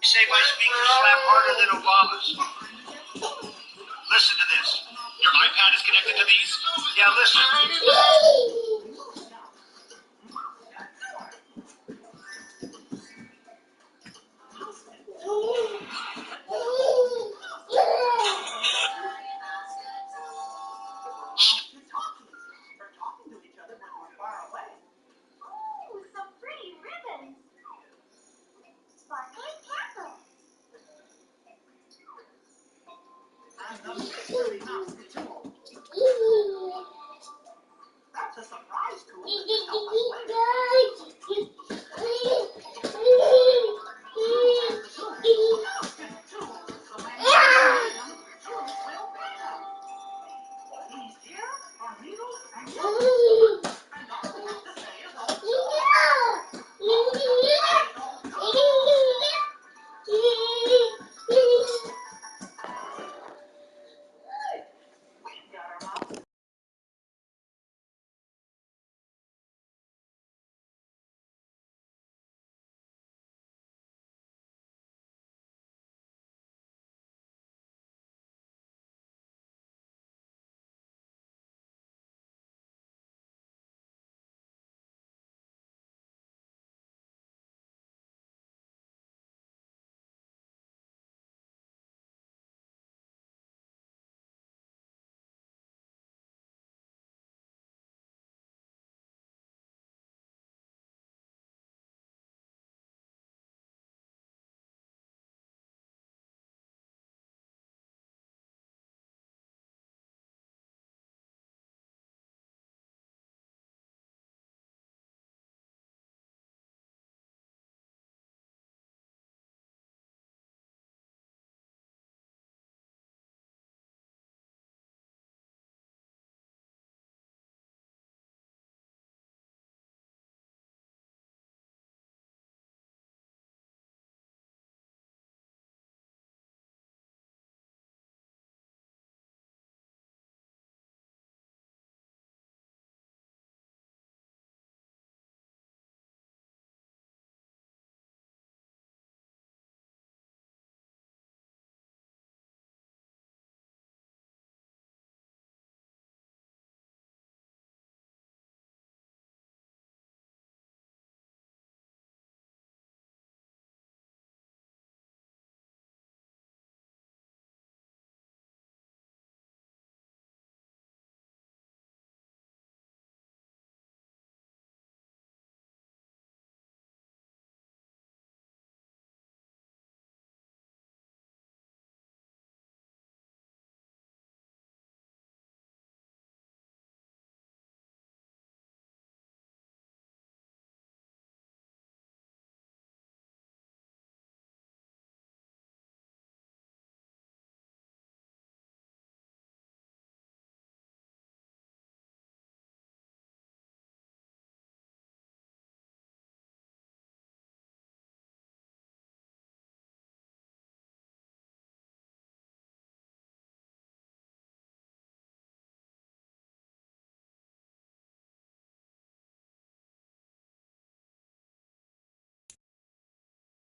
Say my speakers slap harder than Obama's. Listen to this. Your iPad is connected to these? Yeah, listen. Some pretty ribbons. Sparkling candles.